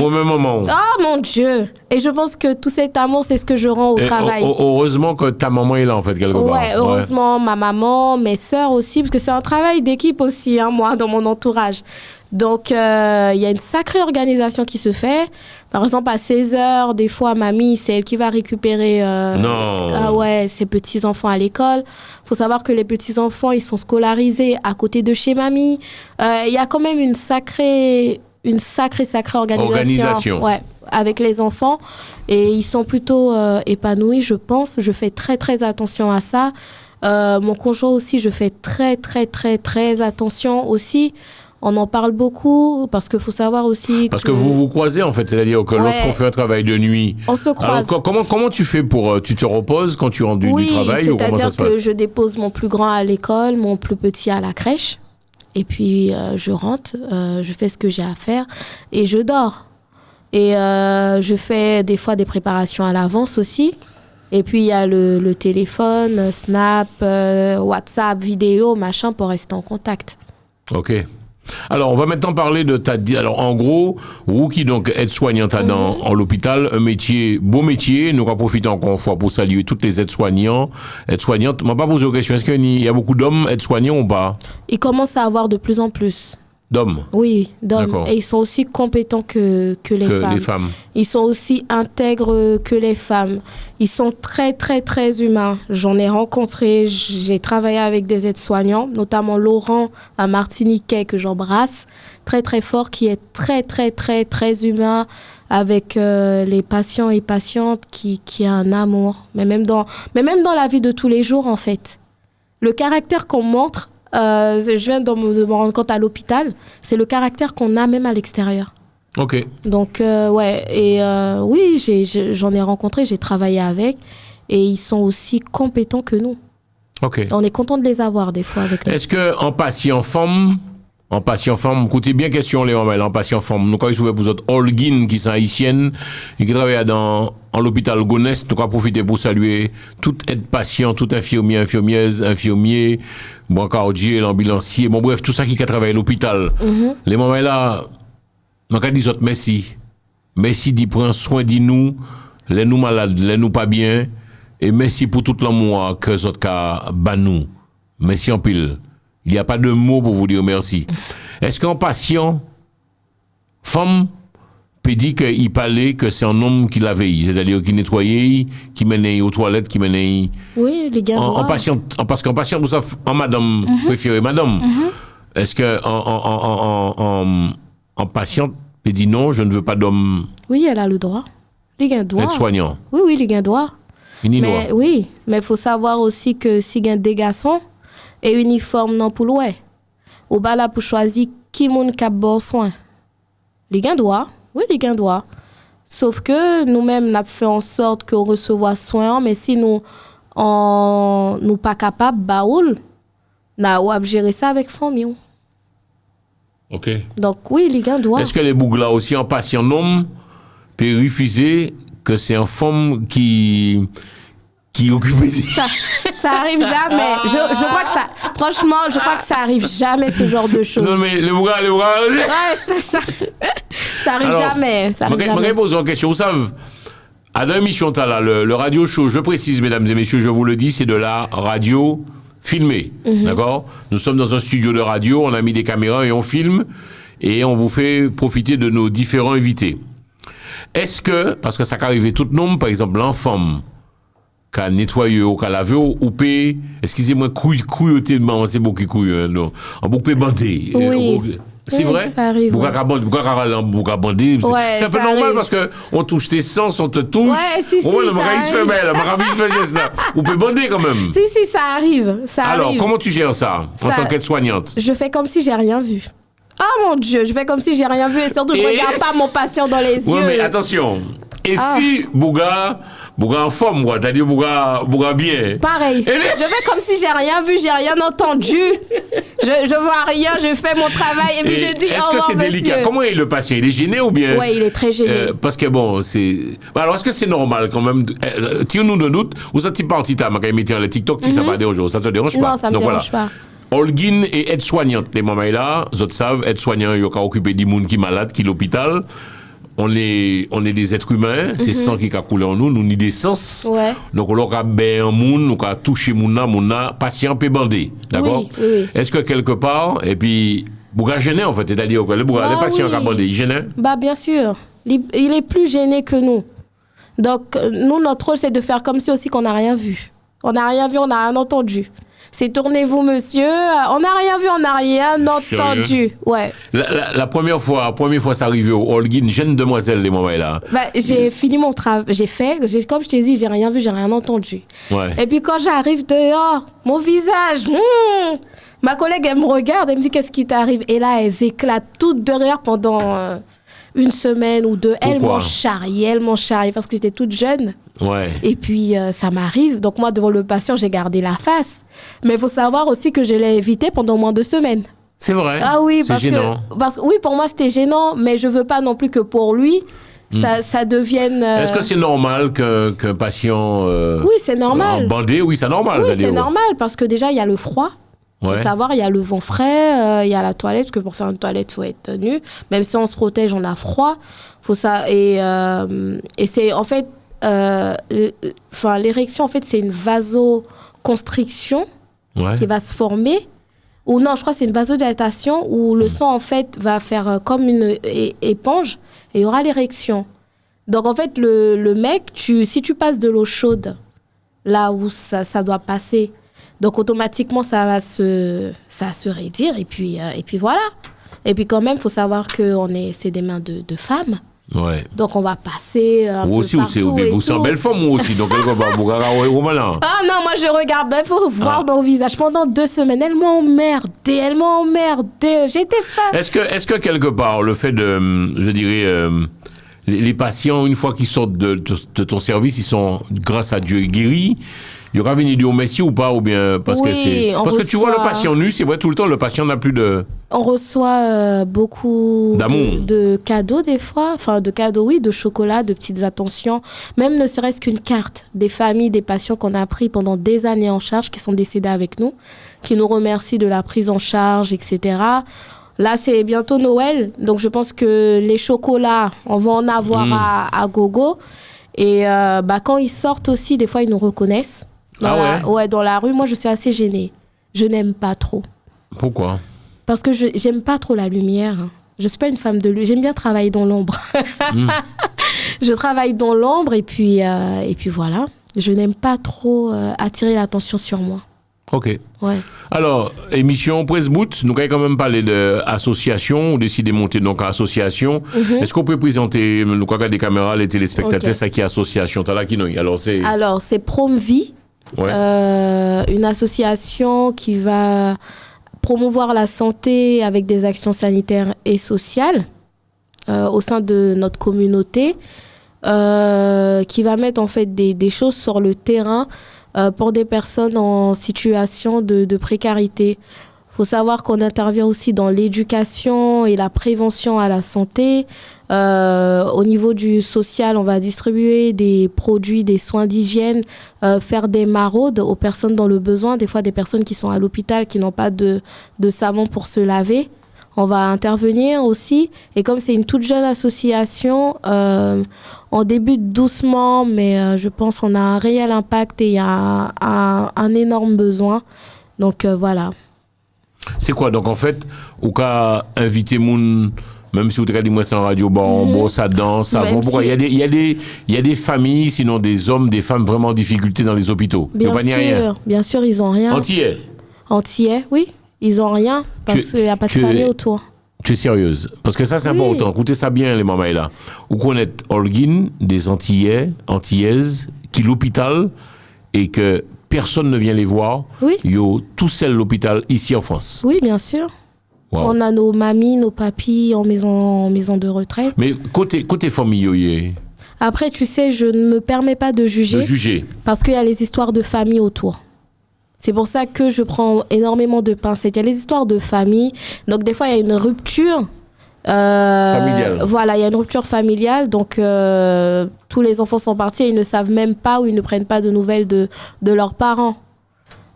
Au même moment. Ah mon Dieu. Et je pense que tout cet amour, c'est ce que je rends au travail. Heureusement que ta maman est là, en fait, quelque part. Ouais, heureusement, ma maman, mes sœurs aussi, parce que c'est un travail d'équipe aussi, hein, moi, dans mon entourage. Donc, il y a une sacrée organisation qui se fait. Par exemple, à 16h, des fois, mamie, c'est elle qui va récupérer ses petits-enfants à l'école. Il faut savoir que les petits-enfants, ils sont scolarisés à côté de chez mamie. Il y a quand même une sacrée organisation. Ouais, avec les enfants. Et ils sont plutôt épanouis, je pense. Je fais très, très attention à ça. Mon conjoint aussi, je fais très, très, très, très attention aussi. On en parle beaucoup parce qu'il faut savoir aussi que vous vous croisez en fait, c'est-à-dire que lorsqu'on fait un travail de nuit, on se croise. Alors, comment tu fais pour... Tu te reposes quand tu rentres du travail ou comment ça se passe? C'est-à-dire que je dépose mon plus grand à l'école, mon plus petit à la crèche. Et puis, je rentre, je fais ce que j'ai à faire et je dors. Et je fais des fois des préparations à l'avance aussi. Et puis, il y a le téléphone, Snap, WhatsApp, vidéo, machin, pour rester en contact. OK. Alors, on va maintenant parler de ta... Alors, en gros, vous qui donc aide-soignante en l'hôpital, un métier, beau métier, nous en profitons encore une fois pour saluer toutes les aides-soignantes. On va pas poser aux questions, est-ce qu'il y a beaucoup d'hommes aides-soignants ou pas? Il commence à avoir de plus en plus. D'hommes. Oui, d'hommes. D'accord. Et ils sont aussi compétents que les Que femmes. les femmes. Ils sont aussi intègres que les femmes. Ils sont très, très, très humains. J'en ai rencontré, j'ai travaillé avec des aides-soignants, notamment Laurent, un Martiniquais que j'embrasse, très, très fort, qui est très, très, très, très humain avec les patients et patientes, qui a un amour. Mais même dans la vie de tous les jours, en fait. Le caractère qu'on montre, je viens de me rendre compte à l'hôpital, c'est le caractère qu'on a même à l'extérieur. Ok. Donc, ouais, et oui, j'en ai rencontré, j'ai travaillé avec, et ils sont aussi compétents que nous. Ok. On est content de les avoir des fois avec nous. Est-ce que en patient femme, écoutez bien question Léon Mel, en patient femme, nous quand ils pour autres Holguin qui sont haïtiennes et qui travaillent en l'hôpital Gonesse, nous allons profiter pour saluer toute aide patient, tout infirmier, brancardier, l'ambulancier, bon bref, tout ça qui travaille à l'hôpital. Les moments là, nous allons dire merci. Merci d'y prendre soin de nous, les nous malades, les nous pas bien, et merci pour tout l'amour que vous avez nous. Merci en pile. Il n'y a pas de mots pour vous dire merci. Est-ce qu'un patient, femme, peut dire qu'il parlait que c'est un homme qui l'avait, c'est-à-dire qui nettoyait, qui menait aux toilettes, qui menait... Oui, les gars. Parce qu'en patient, nous savons, en madame, préférée madame. Est-ce qu'en patient peut dire non, je ne veux pas d'homme... Oui, elle a le droit. Les gars droit. Être soignant. Oui, les gars droit. Mais oui, mais il faut savoir aussi que si il y a des garçons, et uniforme non pour l'oué. Ou bas là pour choisir qui moun cap bon soin. Les gains droit. Oui, les gains droit. Sauf que nous-mêmes n'a fait en sorte que recevoir soin, mais si nous pas capable baoul, n'a ou gérer ça avec famille. OK. Donc oui, les gains droit. Est-ce que les bouglas aussi en patient homme peut refuser que c'est un femme qui occupe ça arrive jamais. Je crois que ça, franchement, je crois que ça arrive jamais ce genre de choses. Non mais les bras. Ouais, ça arrive jamais. Ça arrive jamais. Je vais poser une question. Vous savez, à l'émission là, le radio show, je précise, mesdames et messieurs, je vous le dis, c'est de la radio filmée. D'accord? Nous sommes dans un studio de radio, on a mis des caméras et on filme et on vous fait profiter de nos différents invités. Est-ce que, parce que ça peut arriver tout le monde, par exemple, l'enfant, qu'à nettoyer ou qu'à laver ou payer, excusez-moi, couilloté, c'est beaucoup qui couille, non, en beaucoup bandé. Oui. C'est oui, vrai? Ça arrive. Beaucoup bandé. Ouais, c'est un peu normal parce que on touche tes sens, on te touche. Ouais, si, on le marais fait belle, on peut bander quand même. Si, ça arrive. Alors, comment tu gères ça en tant qu'aide-soignante? Je fais comme si j'ai rien vu. Oh mon Dieu, je fais comme si j'ai rien vu et surtout je regarde pas mon patient dans les yeux. Oui, mais attention. Et si Bouga en forme, quoi, c'est-à-dire Bouga bien. Pareil. Je fais comme si j'ai rien vu, j'ai rien entendu. Je vois rien, je fais mon travail et puis je dis est-ce que c'est délicat? Comment est le patient? Il est gêné ou bien? Oui, il est très gêné. Parce que bon, c'est. Alors, est-ce que c'est normal quand même? Tire-nous de doute. Ou ça t'y parti, t'as mis le TikTok si ça va déranger. Ça te dérange pas? Non, ça me dérange pas. Holguin et aide-soignante, les mamans là, vous savez, aide-soignant, il y a occupé des gens qui sont malades, qui sont à l'hôpital. On est des êtres humains, c'est sang qui a coulé en nous, nous ni des sens. Ouais. Donc on a bien un monde, nous a touché mon patient peut bander, d'accord? Oui. Est-ce que quelque part, et puis Bouga gêné en fait, c'est-à-dire que les patients qui ont bandé, ils gênent? Bah bien sûr, il est plus gêné que nous. Donc nous, notre rôle c'est de faire comme si aussi qu'on n'a rien vu. On n'a rien vu, on n'a rien entendu. C'est tournez-vous, monsieur. On n'a rien vu, on n'a rien entendu. Sérieux? Ouais. La première fois, c'est arrivé au Holguin, jeune demoiselle, les moments là. Bah, j'ai fini mon travail. Comme je t'ai dit, j'ai rien vu, j'ai rien entendu. Ouais. Et puis quand j'arrive dehors, mon visage, ma collègue, elle me regarde, elle me dit qu'est-ce qui t'arrive? Et là, elles éclatent toutes de rire pendant une semaine ou deux. Elles m'ont charrié parce que j'étais toute jeune. Ouais. Et puis, ça m'arrive. Donc, moi, devant le patient, j'ai gardé la face. Mais il faut savoir aussi que je l'ai évité pendant moins de semaines. C'est vrai. Ah oui, c'est gênant. Oui, pour moi, c'était gênant, mais je ne veux pas non plus que pour lui, ça devienne... Est-ce que c'est normal qu'un patient... oui, c'est normal. Bandé, oui, c'est normal. Oui, c'est normal, parce que déjà, il y a le froid. Il faut savoir, il y a le vent frais, il y a la toilette, parce que pour faire une toilette, il faut être nu. Même si on se protège, on a froid. Faut ça, et c'est, en fait... l'érection, en fait, c'est une vasoconstriction qui va se former Ou non, je crois que c'est une vasodilatation où le sang, en fait, va faire comme une éponge et il y aura l'érection. Donc, en fait, le mec, si tu passes de l'eau chaude là où ça doit passer, donc automatiquement, ça va se raidir et puis voilà. Et puis quand même, il faut savoir que c'est des mains de femmes. Ouais. Donc on va passer un Moi aussi, peu partout vous c'est une belle femme, moi aussi. Donc, quelque part, vous regardez, ah non, moi je regarde, il faut voir mon visage. Pendant 2 semaines, elle m'a emmerdée. J'étais pas... Est-ce que quelque part, le fait de, je dirais, les patients, une fois qu'ils sortent de ton service, ils sont, grâce à Dieu, guéris. Il y aura venu dire merci ou pas, ou bien parce que tu vois le patient nu, c'est vrai, tout le temps, le patient n'a plus de... On reçoit beaucoup de cadeaux des fois, enfin de cadeaux, oui, de chocolat, de petites attentions, même ne serait-ce qu'une carte des familles, des patients qu'on a pris pendant des années en charge, qui sont décédés avec nous, qui nous remercient de la prise en charge, etc. Là, c'est bientôt Noël, donc je pense que les chocolats, on va en avoir à gogo. Et quand ils sortent aussi, des fois, ils nous reconnaissent. Dans la rue, moi, je suis assez gênée. Je n'aime pas trop. Pourquoi ? Parce que j'aime pas trop la lumière. Je suis pas une femme de lumière. J'aime bien travailler dans l'ombre. Je travaille dans l'ombre et puis voilà. Je n'aime pas trop attirer l'attention sur moi. Ok. Ouais. Alors, émission Presse Boot, nous avons quand même parlé d'association, on décide de monter donc en association. Est-ce qu'on peut présenter, nous avons des caméras, les téléspectateurs, ça qui est association Alors, c'est Promvie, une association qui va promouvoir la santé avec des actions sanitaires et sociales au sein de notre communauté, qui va mettre en fait des choses sur le terrain pour des personnes en situation de précarité. Il faut savoir qu'on intervient aussi dans l'éducation et la prévention à la santé. Au niveau du social, on va distribuer des produits, des soins d'hygiène, faire des maraudes aux personnes dans le besoin. Des fois, des personnes qui sont à l'hôpital, qui n'ont pas de savon pour se laver. On va intervenir aussi. Et comme c'est une toute jeune association, on débute doucement, mais je pense qu'on a un réel impact et il y a un énorme besoin. Donc voilà. C'est quoi? Donc en fait, au cas inviter moun, même si vous regardez moi c'est en radio, bon, ça danse, ça va. Pourquoi il y a des familles, sinon des hommes, des femmes vraiment en difficulté dans les hôpitaux. Bien sûr, ils ont rien. Antillais, oui. Ils ont rien parce qu'il n'y a pas de famille autour. Tu es sérieuse? Parce que ça, c'est important. Écoutez ça bien, les mamans là. Vous connaissez Holguin, des Antillais, Antillaises, qui l'hôpital et que personne ne vient les voir. Oui. Ils ont tout seul l'hôpital ici en France. Oui, bien sûr. Wow. On a nos mamies, nos papis en maison de retraite. Mais côté famille, après, tu sais, je ne me permets pas de juger. Parce qu'il y a les histoires de famille autour. C'est pour ça que je prends énormément de pincettes. Il y a les histoires de famille. Donc, des fois, il y a une rupture. Familiale. Voilà, il y a une rupture familiale. Donc, tous les enfants sont partis et ils ne savent même pas ou ils ne prennent pas de nouvelles de leurs parents.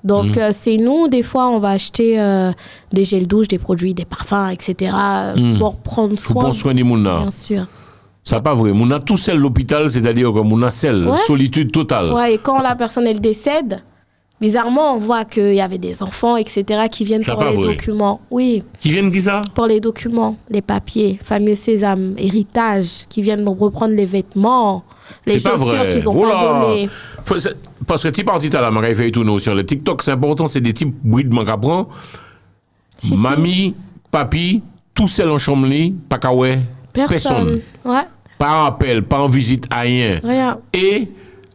Donc, c'est nous, des fois, on va acheter des gels douche, des produits, des parfums, etc. Pour prendre soin. Pour prendre soin des mounas. Bien sûr. C'est pas vrai. Mouna tout seul l'hôpital, c'est-à-dire que mouna seul, solitude totale. Ouais, et quand la personne, elle décède, bizarrement, on voit qu'il y avait des enfants, etc., qui viennent pour les documents. Oui. Qui viennent qui ça? Pour les documents, les papiers, fameux sésame, héritage, qui viennent reprendre les vêtements, les chaussures qu'ils n'ont pas données. Parce que tu partis à la main, il fait tout sur le TikTok, c'est important, c'est des types bruits de manque à prendre. Mamie, papi, tout seul en chambre, pas kawé, personne. Ouais. Pas appel, pas en visite, rien. Et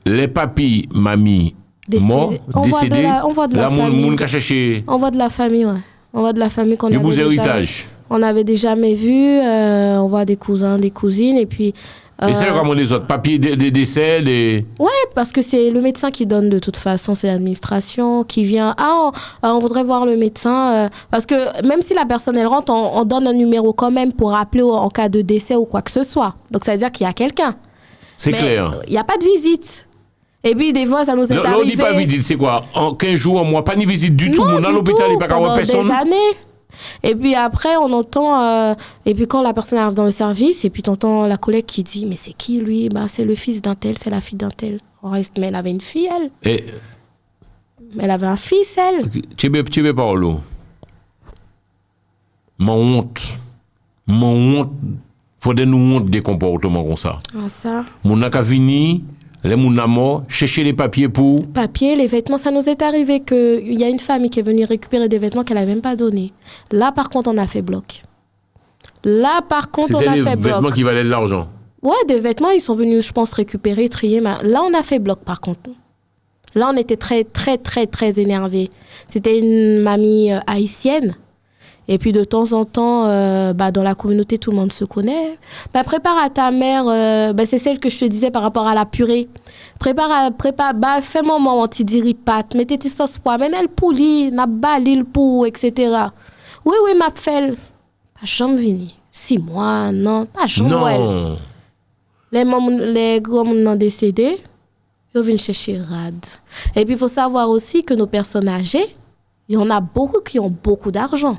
les papis, mamie, morts, décédés, on voit de la famille. On voit de la famille, ouais. On voit de la famille qu'on avait héritage. On n'avait jamais vu. On voit des cousins, des cousines, et puis... Et c'est comment les autres papiers des décès, Ouais, parce que c'est le médecin qui donne de toute façon, c'est l'administration qui vient. On voudrait voir le médecin. Parce que même si la personne elle rentre, on donne un numéro quand même pour appeler en cas de décès ou quoi que ce soit. Donc ça veut dire qu'il y a quelqu'un. C'est clair. Il n'y a pas de visite. Et puis des fois ça nous est arrivé. On dit pas visite, c'est quoi? En 15 jours, un mois, pas ni visite du tout. On a l'hôpital, il n'y a pas qu'à personne. Des années. Et puis après, on entend... et puis quand la personne arrive dans le service, et puis t'entends la collègue qui dit « Mais c'est qui, lui ?» C'est le fils d'un tel, c'est la fille d'un tel. On reste, mais elle avait une fille, elle. Mais elle avait un fils, elle. Tu veux parler? Mon honte. Faudrait nous honte des comportements comme ça. Ah, ça. Mon n'a qu'à venir, les moun n'a mort, chercher les papiers pour. Papier, les vêtements, ça nous est arrivé qu'il y a une famille qui est venue récupérer des vêtements qu'elle n'avait même pas donnés. Là, par contre, on a fait bloc. Là, par contre, on a fait bloc. C'était des vêtements qui valaient de l'argent. Ouais, des vêtements, ils sont venus, je pense, récupérer, trier. Mais là, on a fait bloc, par contre. Là, on était très, très, très, très énervés. C'était une mamie haïtienne. Et puis, de temps en temps, dans la communauté, tout le monde se connaît. Prépare à ta mère, c'est celle que je te disais par rapport à la purée. Prépare, fais-moi mon anti-diripat, mettez tes sauces pois, même elle poulie, n'a balil pour, etc. Oui, ma felle. Pas chambre vini. 6 mois, non, pas chambre. Non. Les grands ont décédé, ils viennent chercher rad. Et puis, il faut savoir aussi que nos personnes âgées, il y en a beaucoup qui ont beaucoup d'argent.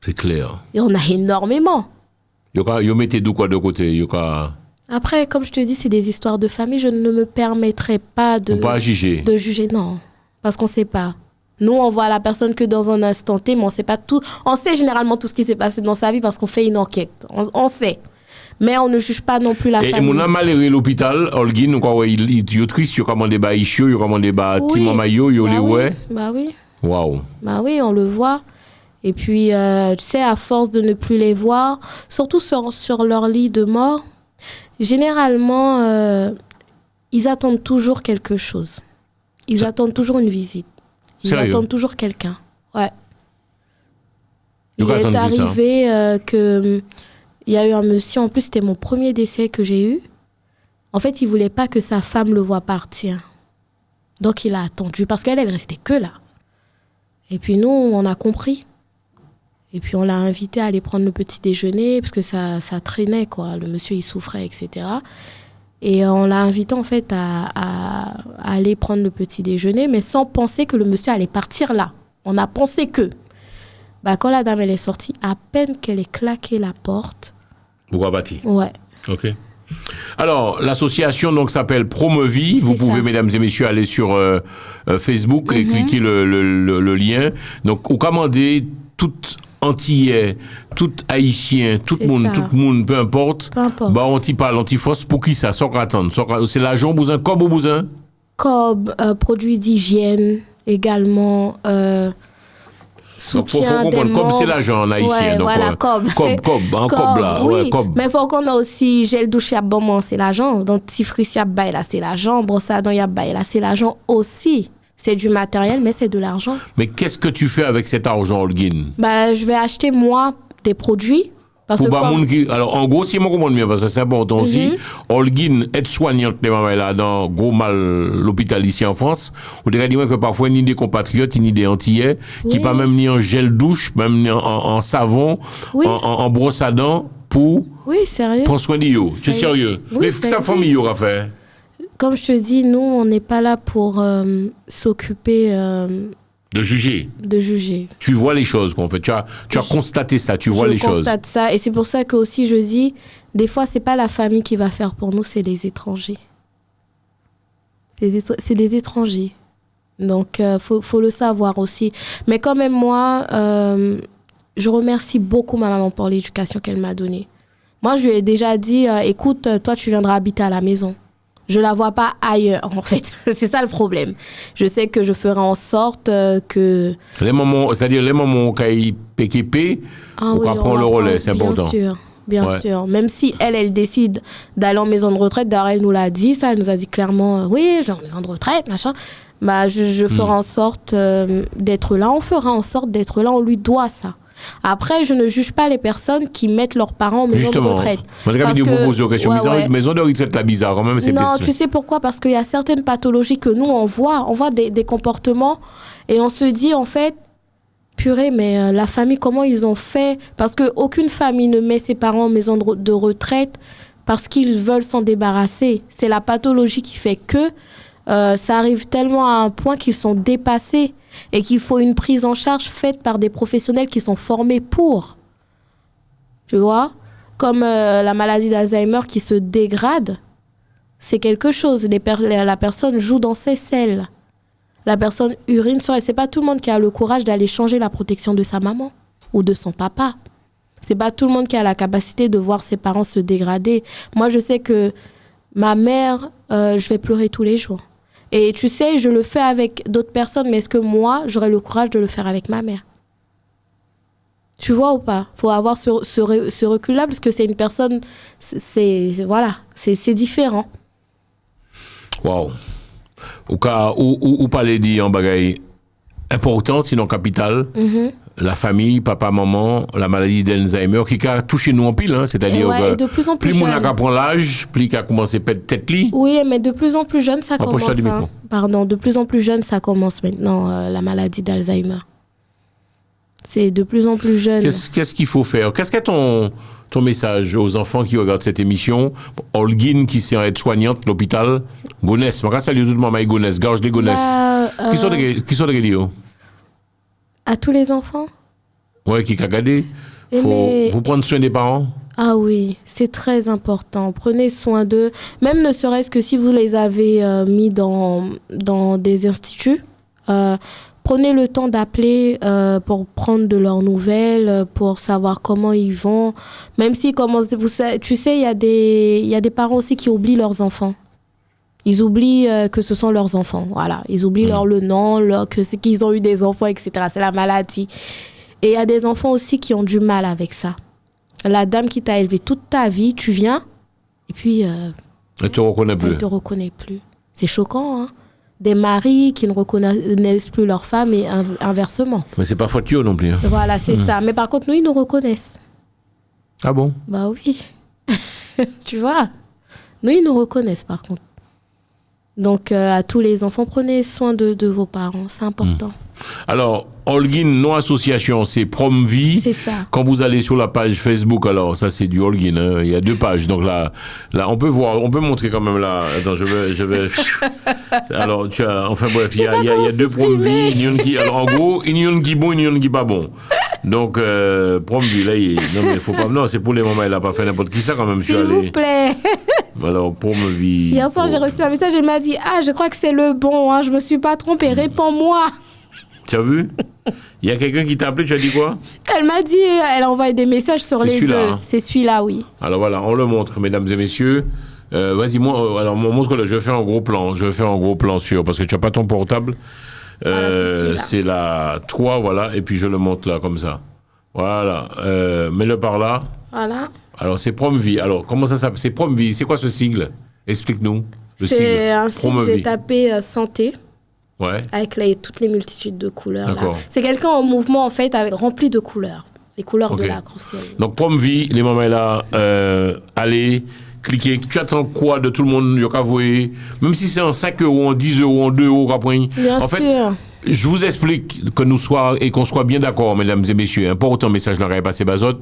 C'est clair. Il y en a énormément. Yo mettez d'où quoi de côté? Après, comme je te dis, c'est des histoires de famille. Je ne me permettrai pas de juger. De juger, non. Parce qu'on ne sait pas. Nous, on voit la personne que dans un instant T, mais on ne sait pas tout. On sait généralement tout ce qui s'est passé dans sa vie parce qu'on fait une enquête. On sait. Mais on ne juge pas non plus la famille. Et mon a malheureux l'hôpital, Holguin, il est triste, il a commandé des ichio, il a commandé des Timon Mayo, il les ouais. Bah oui. Waouh. Bah oui, on le voit. Et puis, tu sais, à force de ne plus les voir, surtout sur leur lit de mort, généralement, ils attendent toujours quelque chose. Ils attendent toujours une visite. Ils attendent toujours quelqu'un. Ouais. Il est arrivé qu'il y a eu un monsieur, en plus c'était mon premier décès que j'ai eu. En fait, il ne voulait pas que sa femme le voie partir. Donc, il a attendu parce qu'elle, elle restait que là. Et puis nous, on a compris. Et puis on l'a invité à aller prendre le petit déjeuner parce que ça traînait, quoi. Le monsieur, il souffrait, etc. Et on l'a invité en fait à aller prendre le petit déjeuner, mais sans penser que le monsieur allait partir là. On a pensé que. Quand la dame elle est sortie, à peine qu'elle ait claqué la porte. Pourquoi bâti? Ouais. Ok. Alors, l'association donc s'appelle Promevie. Vous pouvez, mesdames et messieurs, aller sur Facebook et cliquer le lien. Donc, vous commandez tout Antillais, tout Haïtien, tout le monde, peu importe. On t'y parle, anti-fosse, pour qui ça? Sans attendre. C'est l'argent, bousin, cob ou bousin? Cob, produits d'hygiène également. Soutien des membres. Comme c'est l'argent en haïtien. Ouais, donc, voilà, cob. Cob là. Oui. Ouais, cob. Mais il faut qu'on a aussi gel douche à bon, c'est l'argent. Dentifrice à bail là, c'est l'argent. Brosse à dents à bail là, c'est l'argent aussi. C'est du matériel, mais c'est de l'argent. Mais qu'est-ce que tu fais avec cet argent, Holguin? Je vais acheter, moi, des produits. Parce que Alors, en gros, si je comprends bien, parce que c'est important aussi, Holguin, aide-soignante, là, dans gros mal l'hôpital ici en France, on dirait que parfois, ni des compatriotes, ni des Antillais, qui pas même ni en gel douche, même ni en savon, en brosse à dents, pour prendre soin d'eux. C'est sérieux. Mais ça famille aura fait. Comme je te dis, nous, on n'est pas là pour s'occuper... De juger. Tu vois les choses, en fait. Tu as constaté ça, tu vois les choses. Je constate ça. Et c'est pour ça que aussi je dis, des fois, c'est pas la famille qui va faire pour nous, c'est les étrangers. C'est des étrangers. Donc, faut le savoir aussi. Mais quand même, moi, je remercie beaucoup ma maman pour l'éducation qu'elle m'a donnée. Moi, je lui ai déjà dit, écoute, toi, tu viendras habiter à la maison. Je la vois pas ailleurs, en fait. C'est ça le problème. Je sais que je ferai en sorte que... Les moments qui PKP, on prend le relais, c'est important. Bien sûr. Même si elle décide d'aller en maison de retraite, d'ailleurs, elle nous l'a dit, ça, elle nous a dit clairement, oui, j'ai en maison de retraite, machin. Je ferai en sorte d'être là. On fera en sorte d'être là, on lui doit ça. Après, je ne juge pas les personnes qui mettent leurs parents en maison de retraite. Maison de retraite, la bizarre, quand même, c'est non, tu sais pourquoi? Parce qu'il y a certaines pathologies que nous, on voit des comportements et on se dit, en fait, purée, mais la famille, comment ils ont fait? Parce qu'aucune famille ne met ses parents en maison de retraite parce qu'ils veulent s'en débarrasser. C'est la pathologie qui fait que ça arrive tellement à un point qu'ils sont dépassés. Et qu'il faut une prise en charge faite par des professionnels qui sont formés pour. Tu vois? Comme la maladie d'Alzheimer qui se dégrade, c'est quelque chose. La personne joue dans ses selles. La personne urine sur elle. C'est pas tout le monde qui a le courage d'aller changer la protection de sa maman. ou de son papa. C'est pas tout le monde qui a la capacité de voir ses parents se dégrader. Moi, je sais que ma mère, je vais pleurer tous les jours. Et tu sais, je le fais avec d'autres personnes, mais est-ce que moi, j'aurais le courage de le faire avec ma mère? Tu vois ou pas? Faut avoir ce recul-là parce que c'est une personne, voilà, c'est différent. Waouh. Au cas où parler dit en bagaille important, sinon capital, la famille, papa, maman, la maladie d'Alzheimer qui a touché nous en pile, hein, c'est-à-dire que de plus en plus on a prend l'âge, plus qu'à commencer à perdre tête li. Oui, mais de plus en plus jeune, ça commence. Pardon, de plus en plus jeune, ça commence maintenant, la maladie d'Alzheimer. C'est de plus en plus jeune. Qu'est-ce qu'il faut faire? Qu'est-ce qu'est ton message aux enfants qui regardent cette émission? Olguine, qui sert aide-soignante à l'hôpital. Gonesse, je salue tout le monde, Gonesse, gorge des Gonesse. Qui sont les gars? À tous les enfants? Oui, qui a gardé. Vous prendre soin des parents? Ah oui, c'est très important. Prenez soin d'eux. Même ne serait-ce que si vous les avez mis dans des instituts. Prenez le temps d'appeler pour prendre de leurs nouvelles, pour savoir comment ils vont. Même s'ils commencent... Tu sais, il y a des parents aussi qui oublient leurs enfants. Ils oublient que ce sont leurs enfants. Voilà. Ils oublient le nom, qu'ils ont eu des enfants, etc. C'est la maladie. Et il y a des enfants aussi qui ont du mal avec ça. La dame qui t'a élevé toute ta vie, tu viens, et puis... elle te reconnaît plus. Elle te reconnaît plus. C'est choquant, hein. Des maris qui ne reconnaissent plus leur femme et inversement. Mais c'est pas faute non plus. Hein. Voilà, c'est ça. Mais par contre, nous, ils nous reconnaissent. Ah bon? Bah oui. Tu vois? Nous, ils nous reconnaissent par contre. Donc, à tous les enfants, prenez soin de vos parents. C'est important. Alors, Holguine, non association, c'est Promvie. C'est ça. Quand vous allez sur la page Facebook, alors, ça c'est du Holguine, hein. Il y a 2 pages. Donc là, on peut voir, on peut montrer quand même là. Attends, je vais. Alors, tu as, enfin bref, il y a 2 Promvie. Alors, en gros, il y en a qui bon, il y en a qui pas bon. Donc, Promvie, là, non, mais faut pas. Non, c'est pour les moments, il n'a pas fait n'importe qui ça quand même. S'il vous plaît. Alors, Promvie. Hier soir, j'ai reçu un message, elle m'a dit: ah, je crois que c'est le bon, hein, je me suis pas trompée, réponds-moi. Tu as vu? Il y a quelqu'un qui t'a appelé, tu as dit quoi? Elle m'a dit, elle a envoyé des messages sur les 2. Hein. C'est celui-là, oui. Alors voilà, on le montre, mesdames et messieurs. Vas-y, alors montre-le, je vais faire un gros plan. Sur, parce que tu n'as pas ton portable. Voilà, c'est la 3, voilà, et puis je le monte là, comme ça. Voilà, mets-le par là. Voilà. Alors c'est Promvie. Alors, comment ça s'appelle? C'est Promvie, c'est quoi ce sigle? Explique-nous. C'est un sigle, j'ai tapé santé. Ouais. Avec toutes les multitudes de couleurs. D'accord. Là. C'est quelqu'un en mouvement, en fait, rempli de couleurs. Les couleurs de l'arc-en-ciel. Donc, Promvie, les moments là, allez, cliquez. Tu attends quoi de tout le monde? Même si c'est en 5 euros, en 10 euros, en 2 euros, Bien sûr. Fait, je vous explique qu'on soit bien d'accord, mesdames et messieurs. Important message là, il passé Bazot.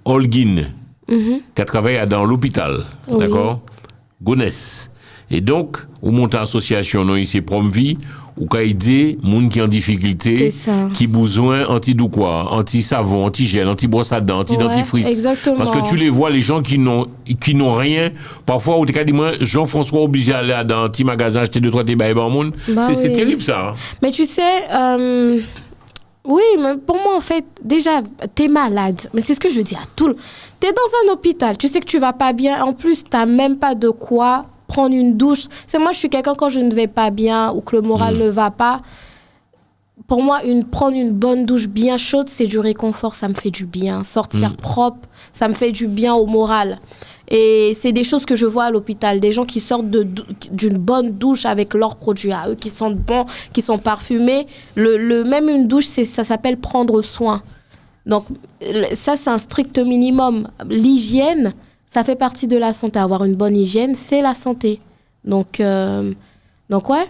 Holguine, qui a travaillé dans l'hôpital. Oui. D'accord? Gonesse. Et donc, on monte une association, non, ici, Promvie, où on aide les gens qui ont en difficulté, qui ont besoin anti-savon, anti-gel, anti-brosse à dents, anti-dentifrice. Exactement. Parce que tu les vois, les gens qui n'ont rien, parfois, au cas dit, moi, Jean-François obligé d'aller dans un petit magasin, acheter 2-3 débats et bon monde. C'est terrible, ça. Hein. Mais tu sais, oui, mais pour moi, en fait, déjà, t'es malade. Mais c'est ce que je dis à tout le monde. T'es dans un hôpital, tu sais que tu vas pas bien, en plus, t'as même pas de quoi prendre une douche. C'est moi, je suis quelqu'un, quand je ne vais pas bien ou que le moral ne va pas, pour moi, prendre une bonne douche bien chaude, c'est du réconfort, ça me fait du bien. Sortir propre, ça me fait du bien au moral. Et c'est des choses que je vois à l'hôpital, des gens qui sortent d'une bonne douche avec leurs produits à eux, qui sentent bon, qui sont parfumés. Même une douche, ça s'appelle prendre soin. Donc ça, c'est un strict minimum. L'hygiène, ça fait partie de la santé. Avoir une bonne hygiène, c'est la santé. Donc ouais.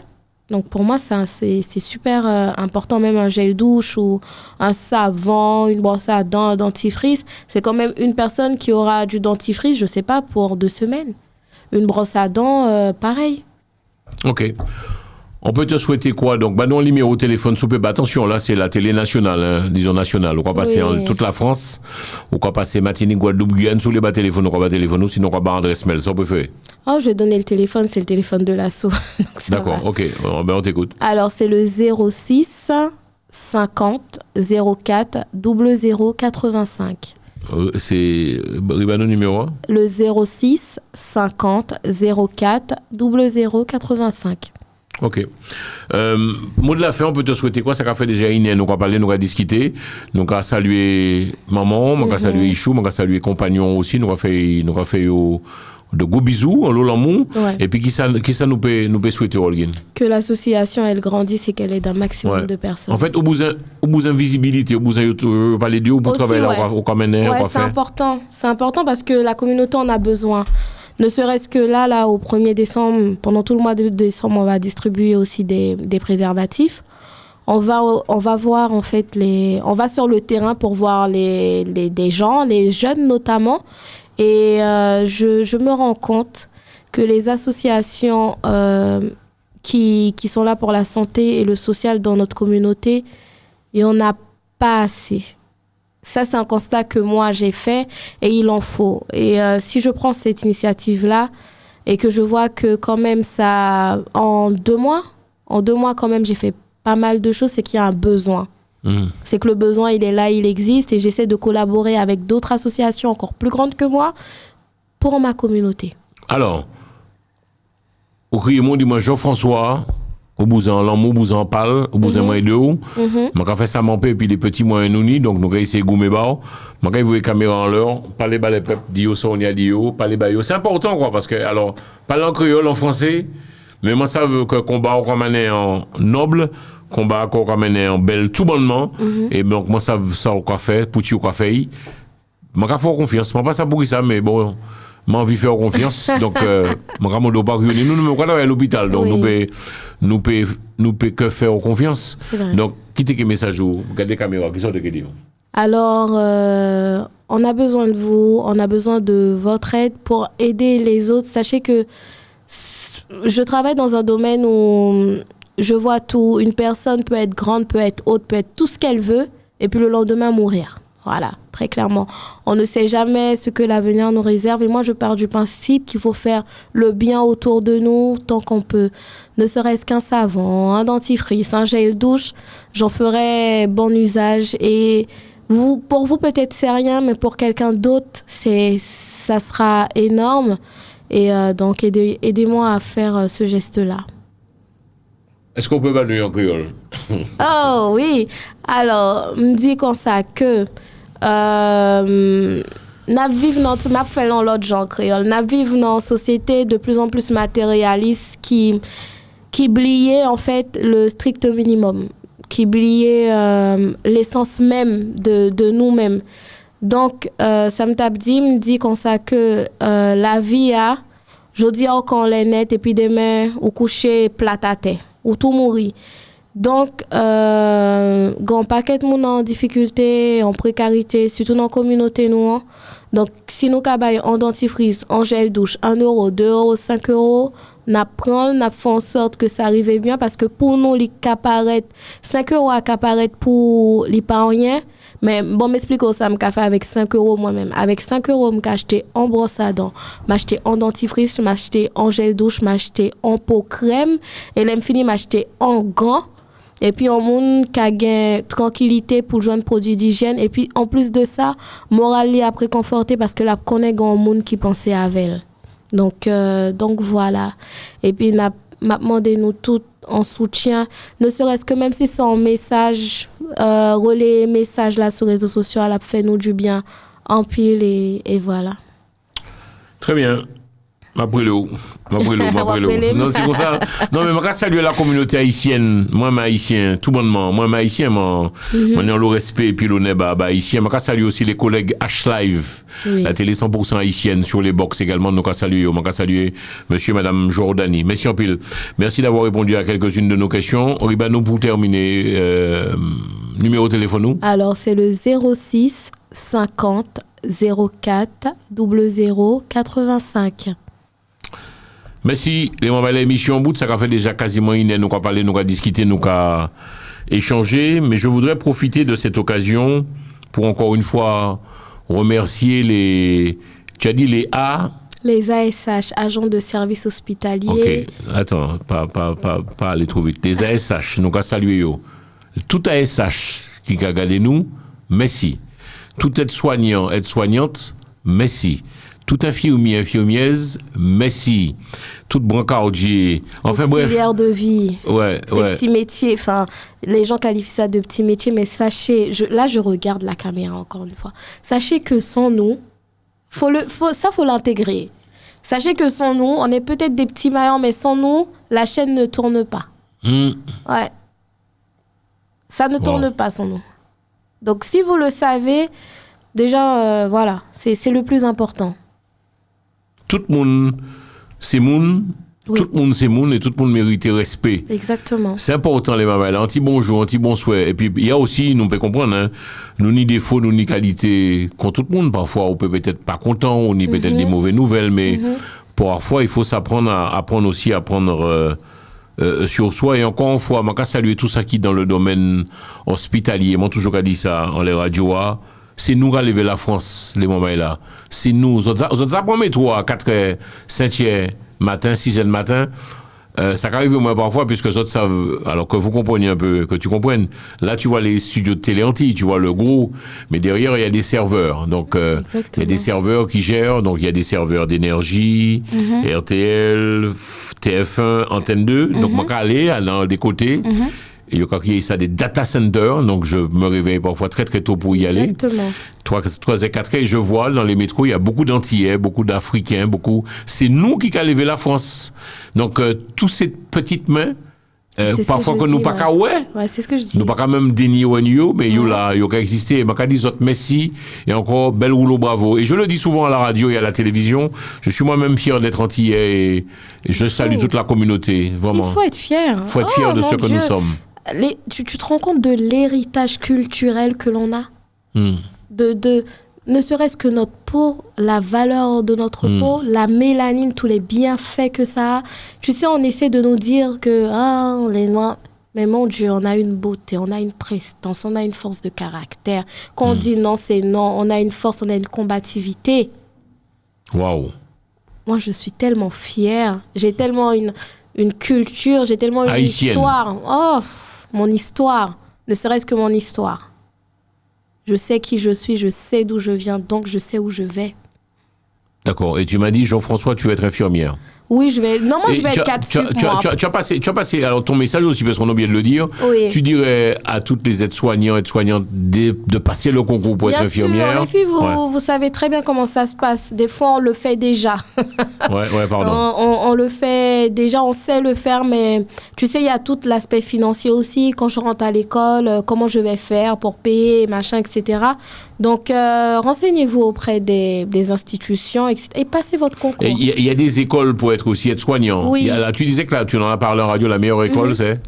Donc pour moi, c'est super important, même un gel douche ou un savon, une brosse à dents, un dentifrice. C'est quand même une personne qui aura du dentifrice, je sais pas, pour 2 semaines. Une brosse à dents, pareil. Ok. On peut te souhaiter quoi? Donc, non, le numéro de téléphone, attention, là, c'est la télé nationale, hein, disons nationale. On va passer en toute la France. On va passer Martinique, Guadeloupe, Guyane, sous les bas téléphones, on va téléphoner, sinon on va adresse mail. Ça, on peut faire. Oh, je vais donner le téléphone, c'est le téléphone de l'assaut. D'accord, ok. On t'écoute. Alors, c'est le 06 50 04 00 85. C'est Ribano numéro 1? Le 06 50 04 00 85. Ok. Mot de la fin, on peut te souhaiter quoi? Ça a fait déjà une, nous avons parlé, nous avons discuté, nous avons salué maman, nous avons salué Ichou, nous avons salué compagnon aussi, nous avons fait de gros bisous en l'amour. Ouais. Et puis qui ça nous peut souhaiter, Olgin? Que l'association elle grandisse et qu'elle aide un maximum de personnes. En fait, au bout de visibilité, au bout de parler de pour travailler là, au Kamene, ouais, c'est important. C'est important parce que la communauté en a besoin. Ne serait-ce que là, au 1er décembre, pendant tout le mois de décembre, on va distribuer aussi des préservatifs. On va voir en fait on va sur le terrain pour voir des gens, les jeunes notamment. Et je me rends compte que les associations qui sont là pour la santé et le social dans notre communauté, il n'y en a pas assez. Ça, c'est un constat que moi, j'ai fait et il en faut. Et si je prends cette initiative-là et que je vois que quand même ça, en 2 mois quand même, j'ai fait pas mal de choses, c'est qu'il y a un besoin. C'est que le besoin, il est là, il existe et j'essaie de collaborer avec d'autres associations encore plus grandes que moi pour ma communauté. Alors, au Criemont, dis-moi Jean-François, au Bouzan, l'amour, Bouzan parle, au Bouzan, moi et deux, je fais ça mon père et puis les petits moyens nous donc nous avons essayé de gommer bao, je vais vous les caméras en l'heure, parler bas les peuples, dio, sonia, dio, parler bas yo. C'est important quoi, parce que, alors, parler en créole, en français, mais moi ça veut que combat qu'on mène en noble, combat qu'on mène en belle, tout bonnement, et donc moi ça quoi faire, pour tu quoi faire, je vais faire confiance, je ne pas ça pour ça, mais bon, j'ai envie de faire confiance, donc je ne pas nous sommes à l'hôpital, donc nous pouvons que faire confiance. Donc, quittez les messages, regardez les caméras, qui sont de questions. Alors, on a besoin de vous, on a besoin de votre aide pour aider les autres. Sachez que je travaille dans un domaine où je vois tout. Une personne peut être grande, peut être haute, peut être tout ce qu'elle veut, et puis le lendemain mourir. Voilà, très clairement. On ne sait jamais ce que l'avenir nous réserve. Et moi, je pars du principe qu'il faut faire le bien autour de nous tant qu'on peut. Ne serait-ce qu'un savon, un dentifrice, un gel douche, j'en ferai bon usage. Et pour vous, peut-être c'est rien, mais pour quelqu'un d'autre, ça sera énorme. Et donc, aidez-moi à faire ce geste-là. Est-ce qu'on peut évaluer en créole? Oh oui. Alors, me dit comme ça que n'a vivre dans fait l'autre genre créole, n'a vivre dans une société de plus en plus matérialiste qui oubliait en fait le strict minimum, qui oubliait l'essence même de nous-mêmes. Donc ça me dit comme ça que la vie a je dis encore les net et puis demain ou coucher plat à terre ou tout mourir. Donc, grand paquet de monde en difficulté, en précarité, surtout dans la communauté nous. Donc, si nous avons en dentifrice, en gel douche, 1 euro, 2 euros, 5 euros, nous faisons en sorte que ça arrive bien parce que pour nous, les 5 euros à apparaître pour les pas rien. Mais bon, m'explique ça, je fait avec 5 euros moi-même. Avec 5 euros, je acheté en brosse à dents, m'acheté en dentifrice, m'acheté en gel douche, m'acheté en peau crème, et là, fini m'acheté en gants. Et puis, on monde qui a gagné tranquillité pour joindre produits d'hygiène. Et puis, en plus de ça, moral li après conforté parce que là, connaît grand monde qui pensait à elle. Donc voilà. Et puis, m'a demandé nous tous en soutien, ne serait-ce que même si c'est en message, relais message là sur les réseaux sociaux, elle a fait nous du bien en pile et voilà. Très bien. Non, c'est comme ça. Non, mais je salue la communauté haïtienne. Moi, je suis haïtien, tout bonnement. Moi, je suis haïtien, moi, le respect et puis l'honneur, haïtien. Je salue aussi les collègues H-Live, la télé 100% haïtienne sur les box également. Donc, je salue monsieur et madame Jordani. Merci en pile. Merci d'avoir répondu à quelques-unes de nos questions. Ribano, pour terminer, numéro de téléphone, nous? Alors, c'est le 06 50 04 00 85. Merci, les membres de l'émission bout, ça a fait déjà quasiment une heure, nous avons parlé, nous avons discuté, nous avons échangé, mais je voudrais profiter de cette occasion pour encore une fois remercier tu as dit les les ASH, agents de service hospitalier. Ok, attends, pas aller trop vite. Les ASH, nous avons salué Tout ASH qui a regardé nous, merci. Tout aide-soignant, aide-soignante, merci. Tout infirmier, infirmière, merci. Tout brancardier, enfin bref. Auxiliaire de vie. Ouais, Ces ouais. petits métiers, enfin, les gens qualifient ça de petits métiers, mais sachez, là je regarde la caméra encore une fois, sachez que sans nous, faut l'intégrer. Sachez que sans nous, on est peut-être des petits maillons, mais sans nous, la chaîne ne tourne pas. Ouais. Ça ne tourne pas sans nous. Donc si vous le savez, déjà, voilà, c'est le plus important. Tout le monde, c'est moun. Oui. Tout le monde, c'est moun et tout le monde mérite respect. Exactement. C'est important, les mamans. Anti-bonjour, anti-bonsoir. Et puis, il y a aussi, nous pouvons comprendre, hein, nous ni défauts, nous ni qualité contre tout le monde. Parfois, on peut être pas content, on ni peut-être des mauvaises nouvelles, mais parfois, il faut s'apprendre à apprendre aussi à prendre sur soi. Et encore une fois, je saluer tout ça qui dans le domaine hospitalier. Moi, toujours dit ça en les radios. C'est nous qui avons levé la France, les moments là. C'est nous. Vous apprenez 3, 4, 5 matin, 6 matin. Ça arrive moi parfois, puisque les autres savent, alors que vous compreniez un peu, que tu comprennes. Là, tu vois les studios de télé anti, tu vois le gros, mais derrière, il y a des serveurs. Donc, il y a des serveurs qui gèrent. Donc, il y a des serveurs d'énergie, RTL, TF1, Antenne 2. Donc, moi, aller dans des côtés. Et il y a ça des data centers, donc je me réveille parfois très très tôt pour y aller. Exactement. 3 et 4 et je vois dans les métros, il y a beaucoup d'Antillais, beaucoup d'Africains, beaucoup. C'est nous qui avons levé la France. Donc, toutes ces petites mains, parfois que nous pas qu'à ouais, c'est ce que je dis. Nous pas quand même dénier mais il y a existé. Je dis autres merci et encore bel rouleau bravo. Et je le dis souvent à la radio et à la télévision. Je suis moi-même fier d'être Antillais et je salue toute la communauté. Vraiment. Il faut être fier. Il faut être fier de ce que nous sommes. Tu te rends compte de l'héritage culturel que l'on a ne serait-ce que notre peau, la valeur de notre peau, la mélanine, tous les bienfaits que ça a. Tu sais, on essaie de nous dire que les Noirs... Mais mon Dieu, on a une beauté, on a une prestance, on a une force de caractère. Quand on dit non, c'est non. On a une force, on a une combativité. Waouh. Moi, je suis tellement fière. J'ai tellement une culture, j'ai tellement une Haïtienne. histoire. Oh, mon histoire. Ne serait-ce que mon histoire. Je sais qui je suis, je sais d'où je viens, donc je sais où je vais. D'accord. Et tu m'as dit, Jean-François, tu vas être infirmière. Oui, je vais. Non, moi, je vais être 4 sup, moi. Tu as passé, alors ton message aussi, parce qu'on a oublié de le dire. Oui. Tu dirais à toutes les aides-soignants de passer le concours pour être infirmière. Bien sûr, les filles, vous savez très bien comment ça se passe. Des fois, on le fait déjà. Ouais, pardon. On le fait déjà, on sait le faire, mais tu sais, il y a tout l'aspect financier aussi. Quand je rentre à l'école, comment je vais faire pour payer, machin, etc. Donc, renseignez-vous auprès des institutions et passez votre concours. Il y a des écoles pour être aussi aide-soignant. Oui. Tu disais que là, tu en as parlé en radio, la meilleure école, c'est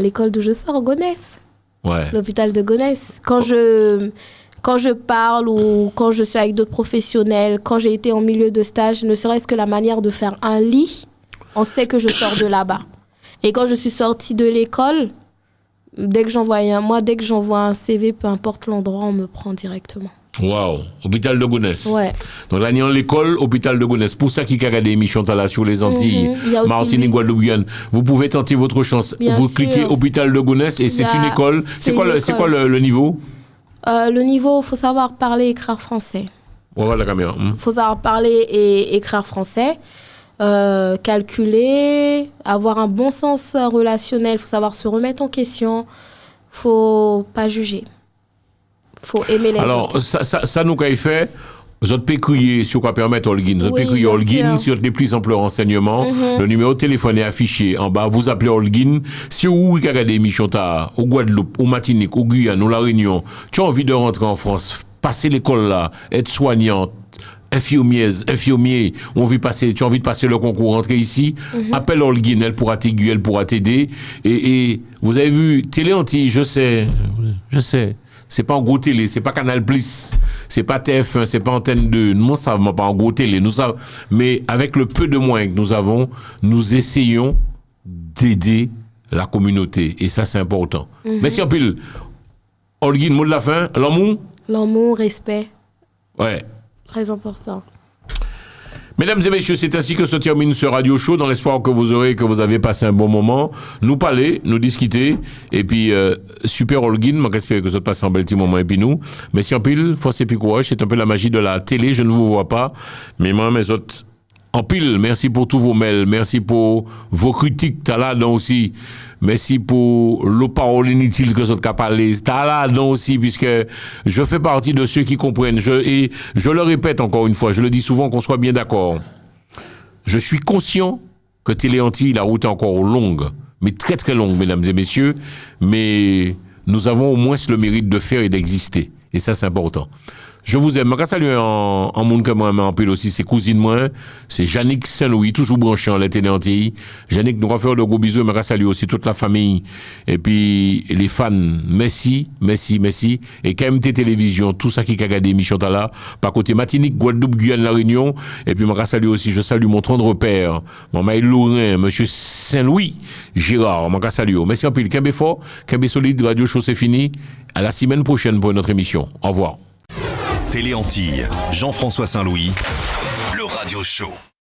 l'école d'où je sors, Gonesse. Ouais. L'hôpital de Gonesse. Quand je parle ou quand je suis avec d'autres professionnels, quand j'ai été en milieu de stage, ne serait-ce que la manière de faire un lit, on sait que je sors de là-bas. Et quand je suis sortie de l'école, dès que j'envoie un CV, peu importe l'endroit, on me prend directement. Waouh, hôpital de Gonesse. Ouais. Donc là, il y a l'école, hôpital de Gonesse. Pour ça qui a des émissions là sur les Antilles, Martinique, Guadeloupe, Guyane. Vous pouvez tenter votre chance. Vous cliquez hôpital de Gonesse et c'est une école. C'est quoi le niveau? Le niveau, il faut savoir parler et écrire français. On va la caméra. Il faut savoir parler et écrire français. Calculer, avoir un bon sens relationnel, il faut savoir se remettre en question, il ne faut pas juger. Il faut aimer les autres. Alors, ça nous a fait, vous avez crier sur quoi permettre Holguin. Vous avez crier Holguin sur les plus amples renseignements. Le numéro de téléphone est affiché en bas. Vous appelez Holguin. Si vous regardez des émissions au Guadeloupe, au Martinique, au Guyane, ou La Réunion, tu as envie de rentrer en France, passer l'école là, être soignante, infirmier, tu as envie de passer le concours, rentrer ici, appelle Holguin, elle pourra t'aiguiller, elle pourra t'aider. Et vous avez vu, Télé Antilles, je sais. C'est pas en gros télé, c'est pas Canal+, c'est pas TF1, c'est pas Antenne 2. Nous ne savons pas en gros télé. Mais avec le peu de moyens que nous avons, nous essayons d'aider la communauté. Et ça, c'est important. Merci en pile. Holguin, mot de la fin, l'amour? L'amour, respect. Ouais. Très important. Mesdames et messieurs, c'est ainsi que se termine ce radio show, dans l'espoir que vous avez passé un bon moment. Nous parler, nous discuter, et puis super Holguin, moi j'espère que ça passe un bel petit moment, et puis nous. Merci en pile, force et puis courage, c'est un peu la magie de la télé, je ne vous vois pas, mais moi, mes autres, en pile, merci pour tous vos mails, merci pour vos critiques, t'as là dedans aussi. Merci pour le parole inutile que vous avez parlé. T'as là dedans aussi, puisque je fais partie de ceux qui comprennent. Et je le répète encore une fois, je le dis souvent, qu'on soit bien d'accord. Je suis conscient que Téléantilles, la route est encore longue, mais très très longue, mesdames et messieurs, mais nous avons au moins le mérite de faire et d'exister. Et ça, c'est important. Je vous aime. Je salue en monde comme moi, en pile aussi, c'est cousine moi, c'est Yannick Saint-Louis, toujours branché en la Téléantilles. Yannick, nous va faire de gros bisous, mais je salue aussi toute la famille, et puis les fans, merci, et KMT Télévision, tout ça qui a regardé l'émission là, par côté Martinique, Guadeloupe, Guyane, La Réunion, et puis je salue aussi, je salue mon tendre repère, mon maï Lorrain, monsieur Saint-Louis, Gérard, je salue. Merci en pile, Kembe fort, Kembe solide, Radio Show c'est fini, à la semaine prochaine pour notre émission. Au revoir. Téléantilles, Jean-François Saint-Louis, le Radio Show.